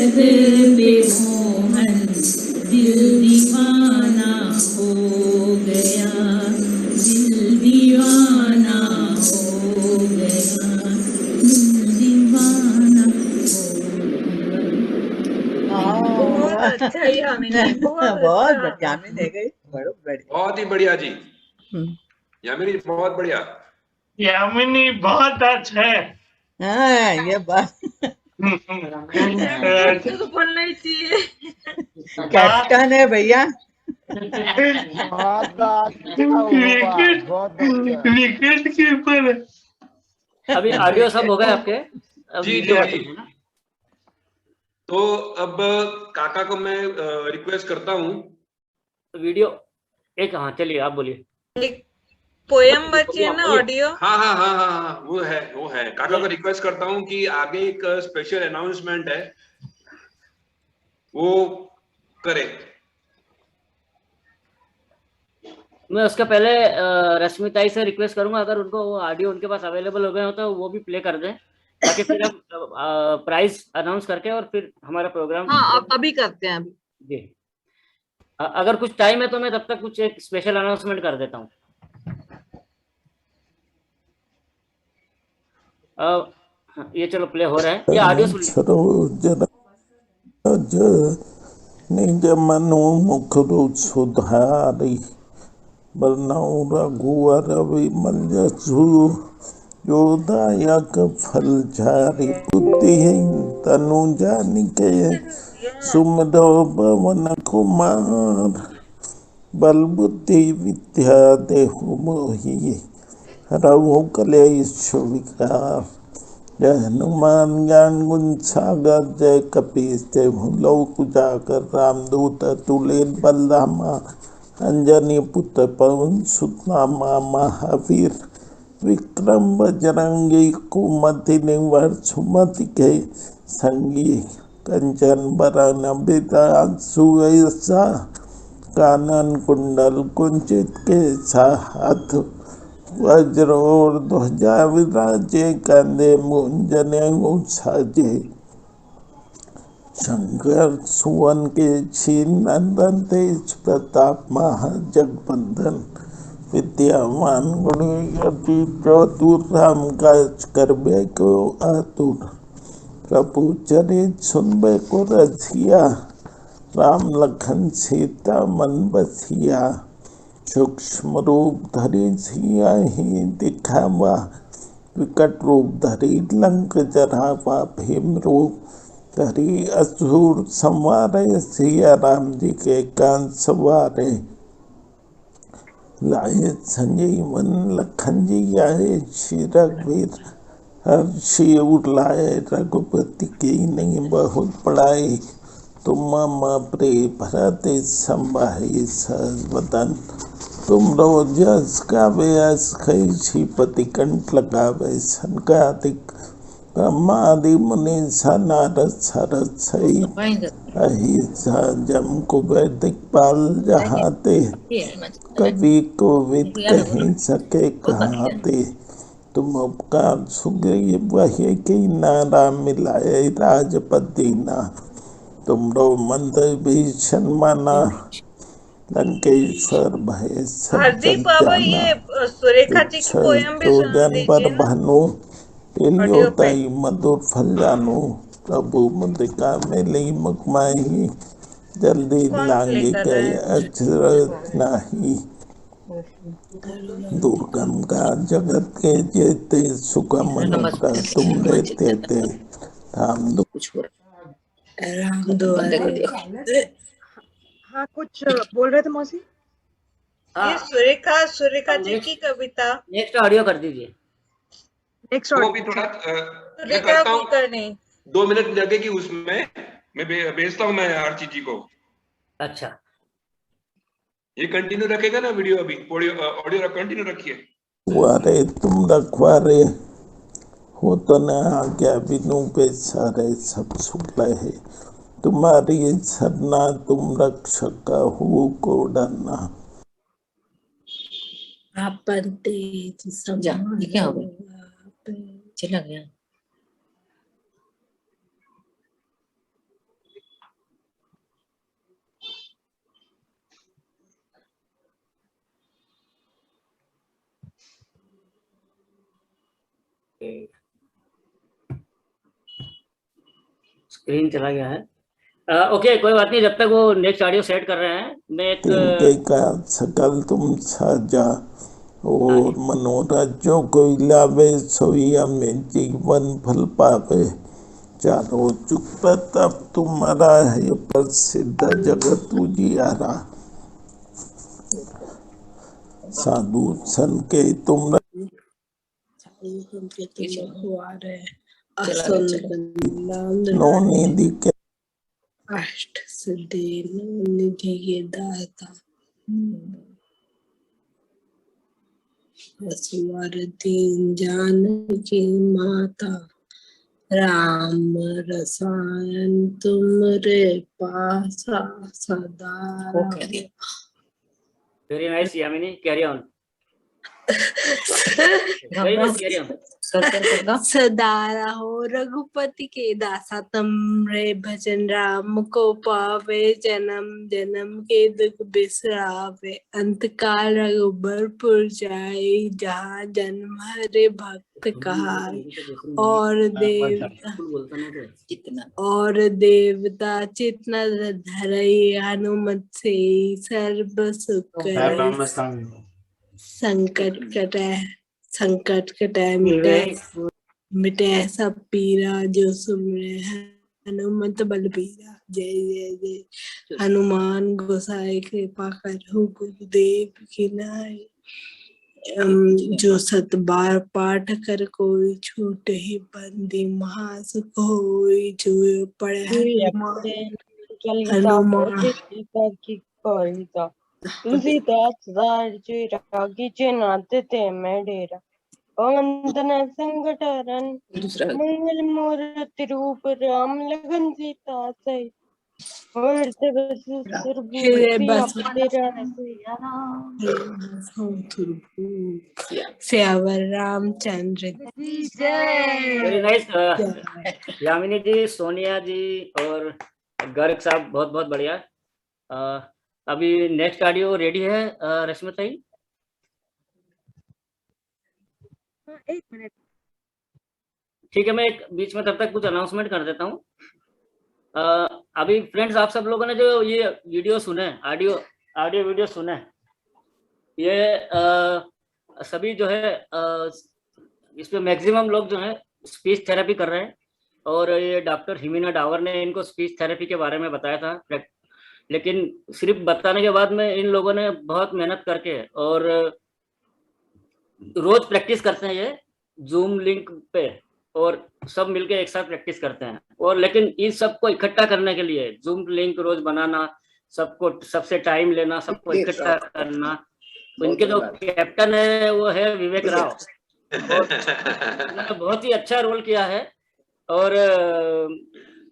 पे मोहन दिल दीवाना हो गया, दिल दीवाना हो गया, दिल दीवाना बहुत अच्छा यामिनी, बहुत बढ़िया यामिनी है गई, बहुत ही बढ़िया जी, यामिनी बहुत बढ़िया। यामिनी बहुत अच्छा है। हाँ ये बात तो बोलना ही चाहिए। कैप्टन है भैया। Wicket keeper. अभी ऑडियो सब हो गए आपके? अब जी वीडियो जी बाकी जी। है ना? तो अब काका को मैं रिक्वेस्ट करता हूँ। वीडियो एक, हाँ चलिए आप बोलिए। एक पोयम बची है ना ऑडियो। हाँ हाँ हाँ हाँ हाँ वो है। काका को रिक्वेस्ट करता हूँ कि आगे एक स्पेशल अनाउंसमेंट है वो करे। मैं उसके पहले रश्मिताई से रिक्वेस्ट करूंगा, अगर उनको वो ऑडियो उनके पास अवेलेबल हो गए हो तो वो भी प्ले कर दें, ताकि फिर हम प्राइज अनाउंस करके और फिर हमारा प्रोग्राम। हाँ अभी करते हैं अभी। जी अगर कुछ टाइम है तो मैं तब तक कुछ एक स्पेशल अनाउंसमेंट कर देता हूँ। ये चलो प्ले हो रहा है, ये ऑडियो सुन निज मनु मुखरु सुधारी, बरनऊ रघुवर विमल जसु, जो दायक फल झारी। बुद्धिहीन तनु जानिके, सुमरो पवन कुमार। बल बुद्धि विद्या देहु मोहि, हरहु कलेश विकार। जय हनुमान ज्ञान गुण सागर, जय कपीस तिहु लोक उजागर। रामदूत अतुलित बल धामा, अंजनी पुत्र पवन सुत नामा। महावीर विक्रम बजरंगी, कुमति निवार सुमति के संगी। कंचन बरन बिराज सुवेशा, कानन कुंडल कुंचित केसा। हाथ वज्र और ध्वजा विराजे, कंधे मुंजने साजे। शंकर सुवन के छीन नंदन, तेज प्रताप महाजगबंदन। विद्यावान गुणी चतुर, राम काज करबे को आतुर। प्रभु चरित सुनबे को रसिया, राम लखन सीता मन बसिया। सूक्ष्म रूप धरि सियाहि दिखावा, विकट रूप धरि लंक जरावा। भीम रूप धरि असुर संवारे, सिया राम जी के कान सवारे। लाए संजीवन लखन जी आए, श्री रघुवीर हर्षि उर लाए। रघुपति की नहीं बहुत बड़ाई, तुम मम प्रिय भरत संभाई। सहज वदन तुम रोजस गावे, अस कहि श्रीपति कंठ लगावे। सनकादिक ब्रह्मादि मुनि सा, नारद सरद सही। अहिसा जम कुबेर दिक्पाल जहाते, कवि कोविद कहीं सके कहाते। तुम उपकार सुग्रीव वही की, नारा मिलाए राजपद दीना। तुमरो मंत्र भीषण माना, लंकेश्वर भय सब हरदीप जग बाबा जाना। ये सुरेखा जी की पोयम भी सुना जन पर दीजिए ना भानु, ऑडियो पे। तई मधुर फल जानू। प्रभु मुद्रिका मिली मुखमाही, जल्दी कौन लांगी प्ले कर रहा गए है? अचरज नाही। दुर्गम का जगत के जेते, सुगम अनुग्रह तुम देते थे। राम हाँ कुछ बोल रहे थे मौसी। ये सुरेखा जी की कविता। नेक्स्ट ऑडियो कर दीजिए। नेक्स्ट वो भी थोड़ा मैं सुरेखा करता हूँ, कुलकर्णी। 2 मिनट लगेगी उसमें, मैं भेजता हूँ मैं आरची जी को। अच्छा ये कंटिन्यू रखेगा ना वीडियो? अभी ऑडियो कंटिन्यू रखिए। वारे तुम रखवारे हो तो न आज्ञा बिनु बेचारे सब सुख है। तुम्हारी सरना तुम रक्षक हो को डरना। आप समझा ये क्या हो गया? चला गया। स्क्रीन चला गया है। ओके, कोई बात नहीं, जब तक वो नेक्स्ट ऑडियो सेट कर रहे हैं मैं एक तिनके का सकल तुम साजा और मनोरथ जो कोई लावे सोई हमें जीवन फल पावे। चारों जुग प्रताप तुम्हारा है प्रसिद्ध जगत उजियारा। साधु सन के तुम नौनी दिखे अष्ट सिद्धि निधि के दाता असवर दीन जानकी माता। राम रसायन तुमरे पासा सदा। Very nice Yamini, carry on. Very nice, carry on. सदा रहो रघुपति के दासा तुमरे भजन राम को पावे। जन्म जन्म के दुख बिसरावे। अंत काल रघुबरपुर जाए जहाँ जन्म हरे भक्त कहाए। और देवता चितना धरई हनुमत से सर्व सुख संकट कटे मिटे सब पीरा। जो सुमरे हनुमत बलबीरा। जय जय जय हनुमान गोसाई कृपा करहु गुरुदेव की नाई। जो सत बार पाठ कर कोई छूटे ही बंदी महासुख होई। जो पढ़े हनुमान तुलसीदास रागी चे नाते ते मैं डेरा। वंदना संकट हरन मंगल मूर्ति रूप राम लगन सीता सहित। श्यावर रामचंद्र। वेरी नाइस यामिनी जी, सोनिया जी और गर्ग साहब, बहुत बहुत बढ़िया। अभी नेक्स्ट ऑडियो रेडी है रश्मिता जी? एक मिनट, ठीक है, मैं एक बीच में तब तक कुछ अनाउंसमेंट कर देता हूँ। अभी फ्रेंड्स, आप सब लोगों ने जो ये वीडियो सुने, ऑडियो वीडियो सुने, ये सभी जो है इसमें मैक्सिमम लोग जो है स्पीच थेरेपी कर रहे हैं। और ये डॉक्टर हिमीना डावर ने इनको स्पीच थेरेपी के बारे में बताया था, लेकिन सिर्फ बताने के बाद में इन लोगों ने बहुत मेहनत करके और रोज प्रैक्टिस करते हैं ये जूम लिंक पे, और सब मिलके एक साथ प्रैक्टिस करते हैं। और लेकिन इन सबको इकट्ठा करने के लिए जूम लिंक रोज बनाना, सबको सबसे टाइम लेना, सबको इकट्ठा करना, तो इनके जो कैप्टन है वो है विवेक राव। उन्होंने बहुत ही अच्छा रोल किया है। और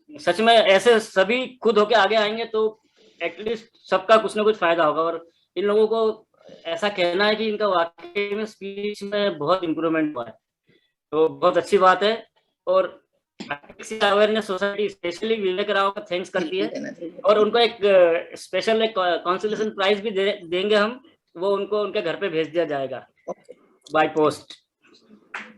सच में ऐसे सभी खुद होके आगे आएंगे तो एटलीस्ट सबका कुछ ना कुछ फायदा होगा। और इन लोगों को ऐसा कहना है कि इनका वाकई में स्पीच में बहुत इम्प्रूवमेंट हुआ है, तो बहुत अच्छी बात है। और अवेयरनेस सोसाइटी स्पेशली विवेक राव का थैंक्स करती है, और उनको एक स्पेशल एक कंसोलेशन प्राइज भी देंगे हम, वो उनको उनके घर पे भेज दिया जाएगा बाय पोस्ट।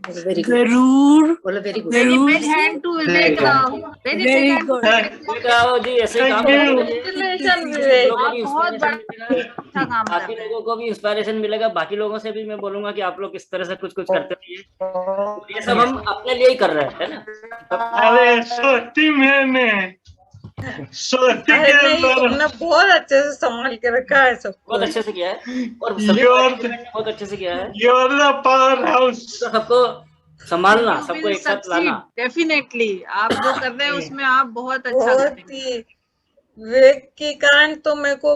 जरूर। Very big hand to Vivek Rao. Very good Vivek Rao ji, ऐसे काम बहुत बड़ा अच्छा काम। बाकी लोगों को भी इंस्पिरेशन मिलेगा। बाकी लोगों से भी मैं बोलूंगा कि आप लोग इस तरह से कुछ कुछ करते रहिए। ये सब हम अपने लिए ही कर रहे हैं ना। अरे सोची मैंने तुमने बहुत अच्छे से संभाल के रखा है सब, बहुत अच्छे से किया है, और बहुत अच्छे से किया है। पावर हाउस, सबको संभालना, सबको एक साथ लाना। डेफिनेटली आप जो कर रहे हैं उसमें आप बहुत अच्छा कर रहे हैं। विवेक के कारण तो मेरे को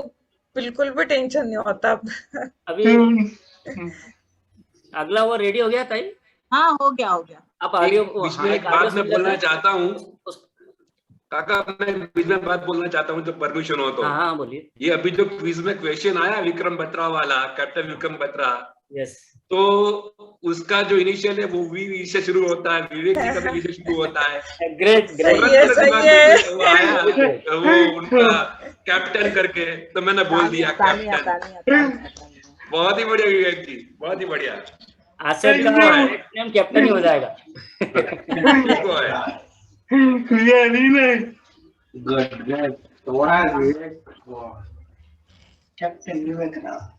बिल्कुल भी टेंशन नहीं होता। अभी अगला वो रेडी हो गया ताई? हाँ, हो गया। आप ऑडियो बीच में एक बात मैं बोलना चाहता हूँ काका, मैं बीच में बात बोलना चाहता हूँ, जब परमिशन हो तो। हाँ, बोलिए। ये अभी जो क्विज में क्वेश्चन आया विक्रम बत्रा वाला, कैप्टन विक्रम बत्रा, यस, तो उसका जो इनिशियल है वो वी से शुरू होता है, विवेक जी का वी से शुरू होता है। ग्रेट ग्रेट, वो आया वो उनका कैप्टन करके, तो मैंने बोल दिया कैप्टन। बहुत ही बढ़िया विवेक जी, बहुत ही बढ़िया। आसिफ का नेम कैप्टन ही हो जाएगा। Very nice. Good. थोड़ा relax हो. Captain Vivekana.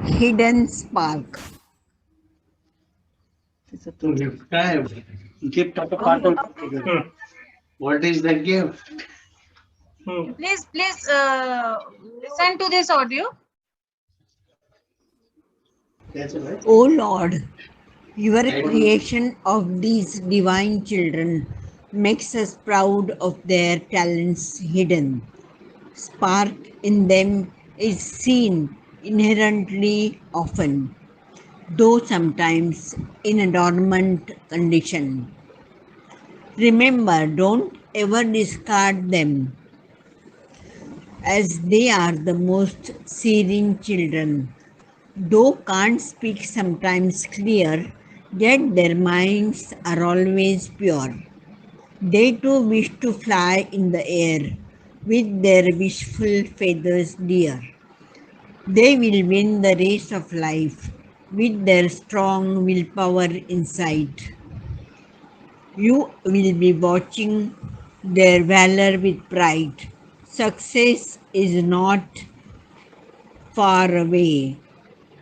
Hidden spark. Gift of a part of what is the gift? Please, listen to this audio. O Lord, your creation of these divine children makes us proud of their talents hidden. Spark in them is seen inherently often, though sometimes in a dormant condition. Remember, don't ever discard them, as they are the most searing children. Though can't speak sometimes clear, yet their minds are always pure. They too wish to fly in the air with their wishful feathers dear. They will win the race of life with their strong willpower inside. You will be watching their valor with pride. Success is not far away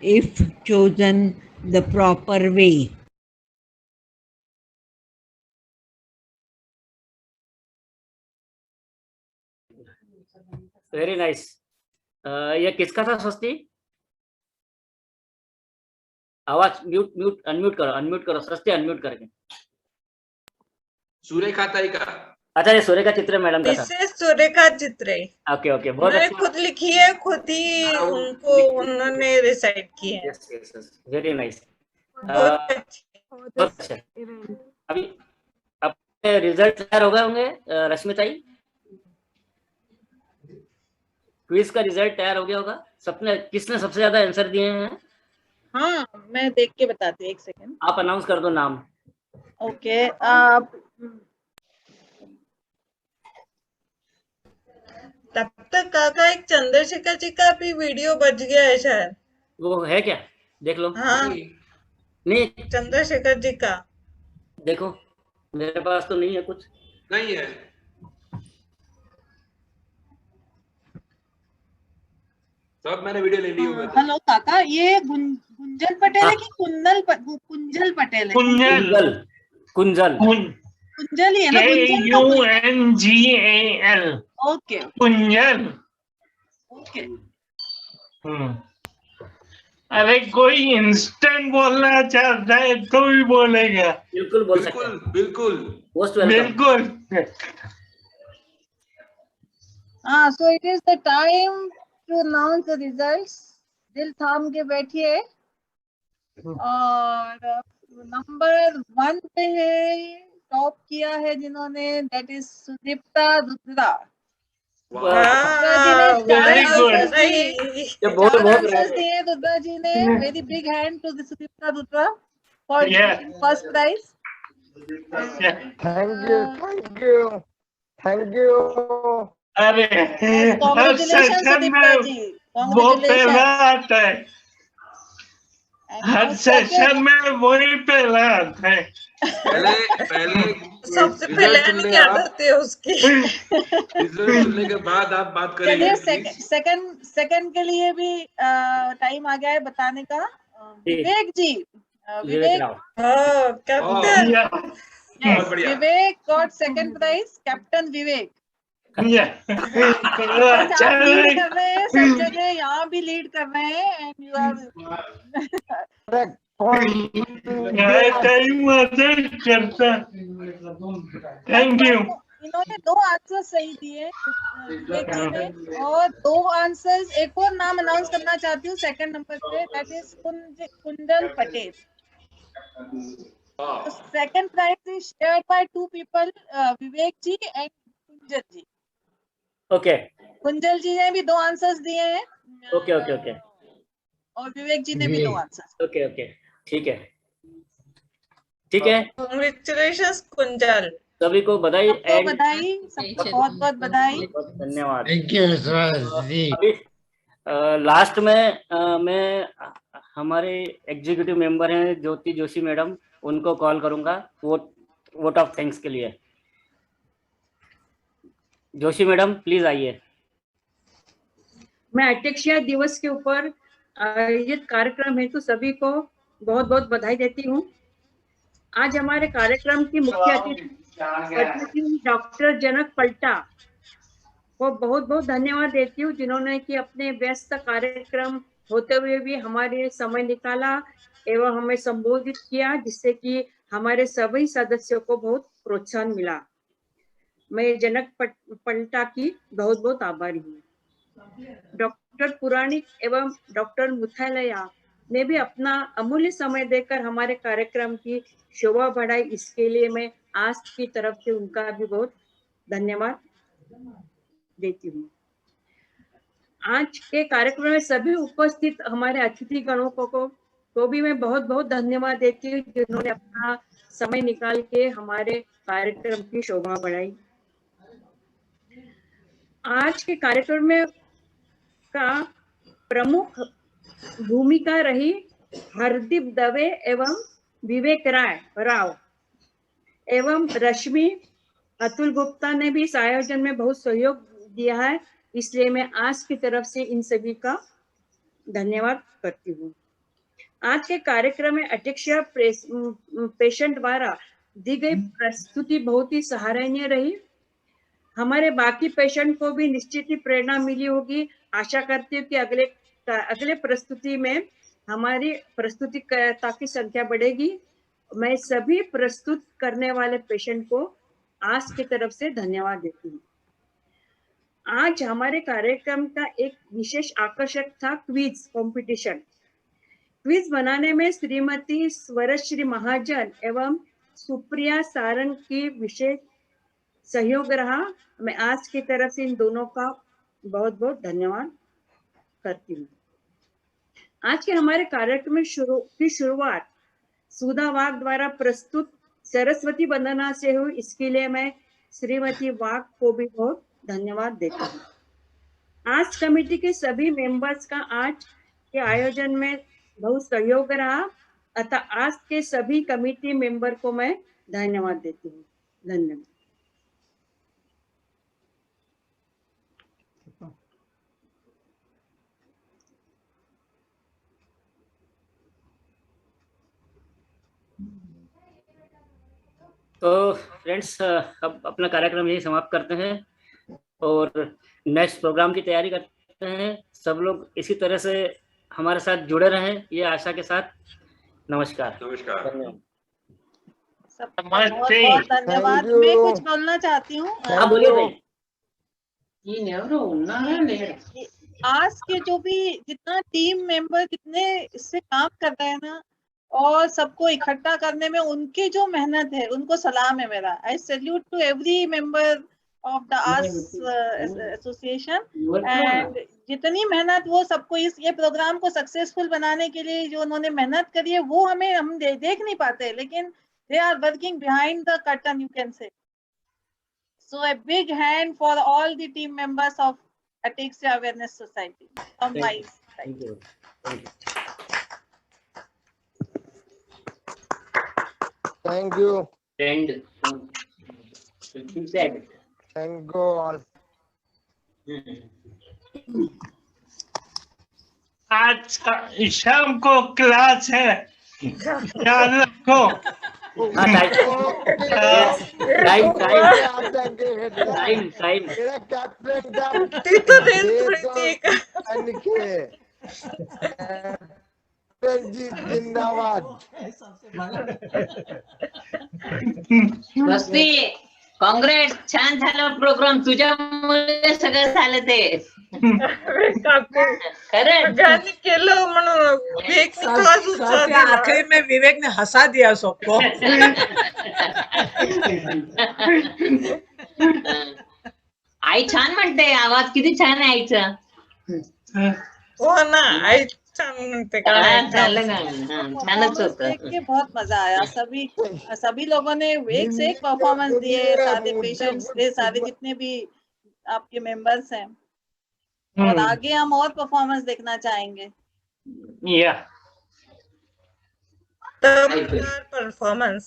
if chosen the proper way. Very nice. ये किसका था स्वस्ति? आवाज unmute करो स्वस्ति, unmute करके। सुरेखा ताई का। अच्छा, ये सुरेखा चित्र मैडम का था। इससे सुरेखा चित्र। ओके, बहुत अच्छा। अच्छा। खुद लिखी है, खुद ही उन्होंने रिसाइट की है। Yes, very nice. बहुत अच्छा। अभी आपके रिजल्ट तैयार हो गए होंगे रश्मिताई? क्विज का रिजल्ट तैयार हो गया होगा? किसने सबसे ज्यादा आंसर दिए हैं? हाँ, मैं देख के बताती हूँ, एक सेकंड। आप अनाउंस कर दो नाम। ओके, तब तक काका एक चंद्रशेखर जी का भी वीडियो बच गया है शायद। वो है क्या? देख लो। हाँ, नहीं, चंद्रशेखर जी का देखो, मेरे पास तो नहीं है, कुछ नहीं है। सब मैंने वीडियो ले ली होगा। हेलो काका, ये गुंजल पटेल है कि कुंजल पटेल है? कुंजल ही है ना? KUNGAL। ओके, कुंजल। ओके। अरे कोई इंस्टेंट बोलना चाहता है तो भी बोलेगा। बिल्कुल बोल सकते हैं। बिल्कुल। So it is the time to announce the results. दिल थाम के बैठिए। और नंबर 1 पे है, टॉप किया है जिन्होंने, that is Sudipta Dutra. Very good. दिए दुत्रा जी ने। Very big hand to Sudipta Dutra for first prize. Thank you. अरे हर सेशन में वो पहला आता है, हर सेशन में वही पहला आता है। पहले सबसे पहले क्या करते हैं उसकी। रिजल्ट सुनने के बाद आप बात करेंगे। सेकंड के लिए भी टाइम आ गया है बताने का। विवेक जी, कैप्टन विवेक गॉट सेकंड प्राइज। कैप्टन विवेक लीड कर रहे हैं, सब जगह यहाँ भी लीड कर रहे हैं। एंड यू आर टाइम मदद करता। Thank you. इन्होंने 2 आंसर सही दिए और 2 आंसर्स। एक और नाम अनाउंस करना चाहती हूँ सेकंड नंबर पे, that is Kunjal Patel. Second prize is shared by 2 people, Vivek ji and Kunjal ji. Okay, Kunjal ji ने भी 2 आंसर्स दिए हैं। ओके, और विवेक जी ने भी 2 आंसर्स। ओके, ठीक है। कांग्रेचुलेशंस कुंजल। सभी को बधाई। सबको बहुत बधाई। धन्यवाद। थैंक यू जी। अभी लास्ट में मैं हमारे एग्जीक्यूटिव मेंबर हैं ज्योति जोशी मैडम, उनको कॉल करूंगा वोट ऑफ थैंक्स के लिए। जोशी मैडम प्लीज आइए। मैं अध्यक्षीय दिवस के ऊपर आयोजित कार्यक्रम हेतु सभी को बहुत बहुत बधाई देती हूँ। आज हमारे कार्यक्रम की मुख्य अतिथि डॉक्टर जनक पलटा को बहुत बहुत धन्यवाद देती हूँ, जिन्होंने कि अपने व्यस्त कार्यक्रम होते हुए भी हमारे समय निकाला एवं हमें संबोधित किया, जिससे कि हमारे सभी सदस्यों को बहुत प्रोत्साहन मिला। मैं जनक पलटा की बहुत बहुत आभारी हूँ। डॉक्टर पुराणिक एवं डॉक्टर मुथालया ने भी अपना अमूल्य समय देकर हमारे कार्यक्रम की शोभा बढ़ाई, इसके लिए मैं आज की तरफ से उनका भी बहुत धन्यवाद देती हूँ। आज के कार्यक्रम में सभी उपस्थित हमारे अतिथि गणों को भी मैं बहुत बहुत धन्यवाद देती हूँ, जिन्होंने अपना समय निकाल के हमारे कार्यक्रम की शोभा बढ़ाई। आज के कार्यक्रम में का प्रमुख भूमिका रही हरदीप दवे एवं विवेक राव एवं रश्मि अतुल गुप्ता ने भी इस आयोजन में बहुत सहयोग दिया है, इसलिए मैं आज की तरफ से इन सभी का धन्यवाद करती हूँ। आज के कार्यक्रम में अध्यक्षीय पेशेंट द्वारा दी गई प्रस्तुति बहुत ही सराहनीय रही। हमारे बाकी पेशेंट को भी निश्चित ही प्रेरणा मिली होगी। आशा करती हूँ कि अगले प्रस्तुति में हमारी प्रस्तुतिकर्ता की संख्या बढ़ेगी। मैं सभी प्रस्तुत करने वाले पेशेंट को आज की तरफ से धन्यवाद देती हूँ। आज हमारे कार्यक्रम का एक विशेष आकर्षक था क्विज कंपटीशन। क्विज बनाने में श्रीमती स्वरश्री महाजन एवं सुप्रिया सारंग की विशेष सहयोग रहा। मैं आज की तरफ से इन दोनों का बहुत बहुत धन्यवाद करती हूँ। आज के हमारे कार्यक्रम की शुरुआत सुधा वाघ द्वारा प्रस्तुत सरस्वती वंदना से हुई, इसके लिए मैं श्रीमती वाघ को भी बहुत धन्यवाद देती हूँ। आज कमेटी के सभी मेंबर्स का आज के आयोजन में बहुत सहयोग रहा, अतः आज के सभी कमेटी मेंबर को मैं धन्यवाद देती हूँ। धन्यवाद। तो फ्रेंड्स, अब अपना कार्यक्रम यही समाप्त करते हैं और नेक्स्ट प्रोग्राम की तैयारी करते हैं। सब लोग इसी तरह से हमारे साथ जुड़े रहें, ये आशा के साथ। नमस्कार। नमस्कार। बहुत बहुत धन्यवाद। मैं कुछ बोलना चाहती हूँ। हाँ बोलिए भाई। आज के जो भी जितना टीम मेंबर जितने इससे काम कर रहे हैं ना, और सबको इकट्ठा करने में उनकी जो मेहनत है, उनको सलाम है मेरा। I salute to every member of the arts association and जितनी मेहनत वो सबको ये प्रोग्राम को सक्सेसफुल बनाने के लिए जो उन्होंने मेहनत करी है, वो हम देख नहीं पाते, लेकिन they are working behind the curtain, you can say. So a big hand for all the team members of Ataxia Awareness Society from my side. Thank you. And said. Thank you all. आज शाम को class है, ख्याल रखो। जिंदाबाद। मस्ती, काँग्रेस, छान झालं प्रोग्राम, तुझ्यामुळे सगळं झालं ते खरं केलं म्हणून विवेक आखिरी में विवेक ने हंसा दिया सबको। आई छान म्हणते, आवाज किती छान आहे आईचा। हो ना, आई छान म्हणते। छानच होतं। देख के बहुत मजा आया। सभी लोगों ने एक से एक परफॉर्मेंस दिए, सारे पेशेंट्स थे, सारे जितने भी आपके मेंबर्स हैं, और आगे हम और परफॉर्मेंस देखना चाहेंगे। Performance.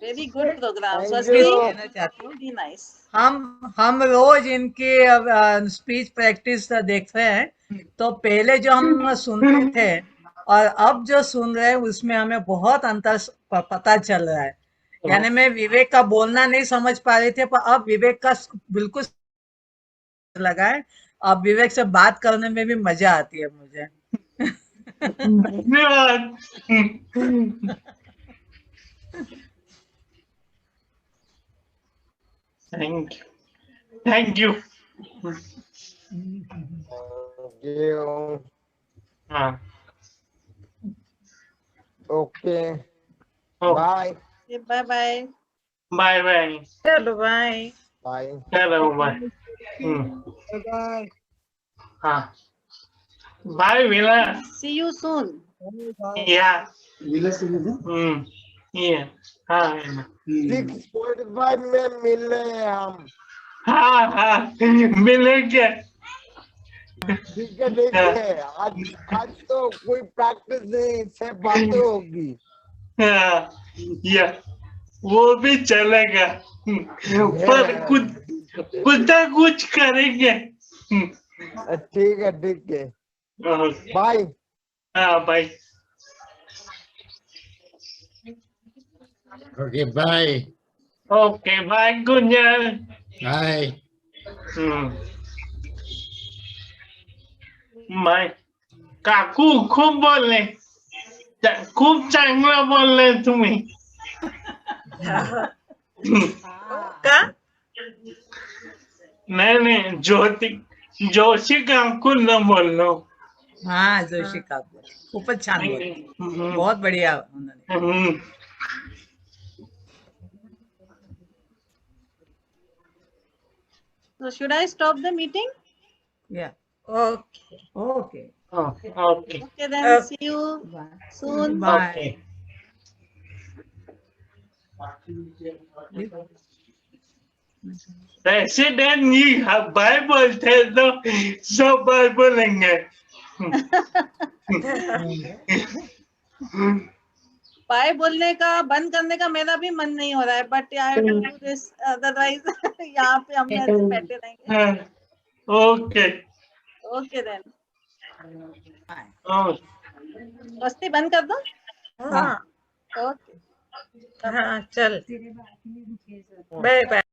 Very good programme Thank Swasti, you. कहना चाहती हूँ, बी नाइस। हम रोज इनकी स्पीच प्रैक्टिस देख रहे हैं, तो पहले जो हम सुनते थे और अब जो सुन रहे हैं उसमें हमें बहुत अंतर पता चल रहा है। यानी मैं विवेक का बोलना नहीं समझ पा रही थी, पर अब विवेक का बिल्कुल लगा है। अब विवेक से बात करने में भी मजा आती है मुझे। धन्यवाद। Thank you, thank you. हाँ, okay, bye bye bye bye bye. चलो बाय बाय। चलो बाय। बाय। हाँ, बाय विला। See you soon. Yeah yeah हाँ 6:45 में मिल रहे हैं हम। हाँ हाँ मिलेंगे। ठीक है, देखिए आज तो कोई प्रैक्टिस नहीं, सिर्फ बातें होगी। हाँ, या वो भी चलेगा, पर कुछ ना कुछ करेंगे। ठीक है, ठीक है, बाय। हाँ bye. Okay, bye. Okay bye, good night. Bye. Bye. काकू खूप बोलले, खूप चांगलं बोलले तुम्ही। का? नहीं जोशी काकू न बोललो। हाँ, जोशी काकू खूपच छान बोलले, बहुत बढ़िया उन्होंने। So should I stop the meeting? Yeah. Okay. Okay. Okay, then see you soon. Bye. President ji bye बोलते तो सब बाय बोलेंगे। बाय बोलने का बंद करने का मेरा भी मन नहीं हो रहा है, but I have to do this, otherwise यहाँ पे हम ऐसे बैठे रहेंगे। ओके ओके देन, मस्ती बंद कर दो। हाँ ओके, हाँ चल, बाय बाय।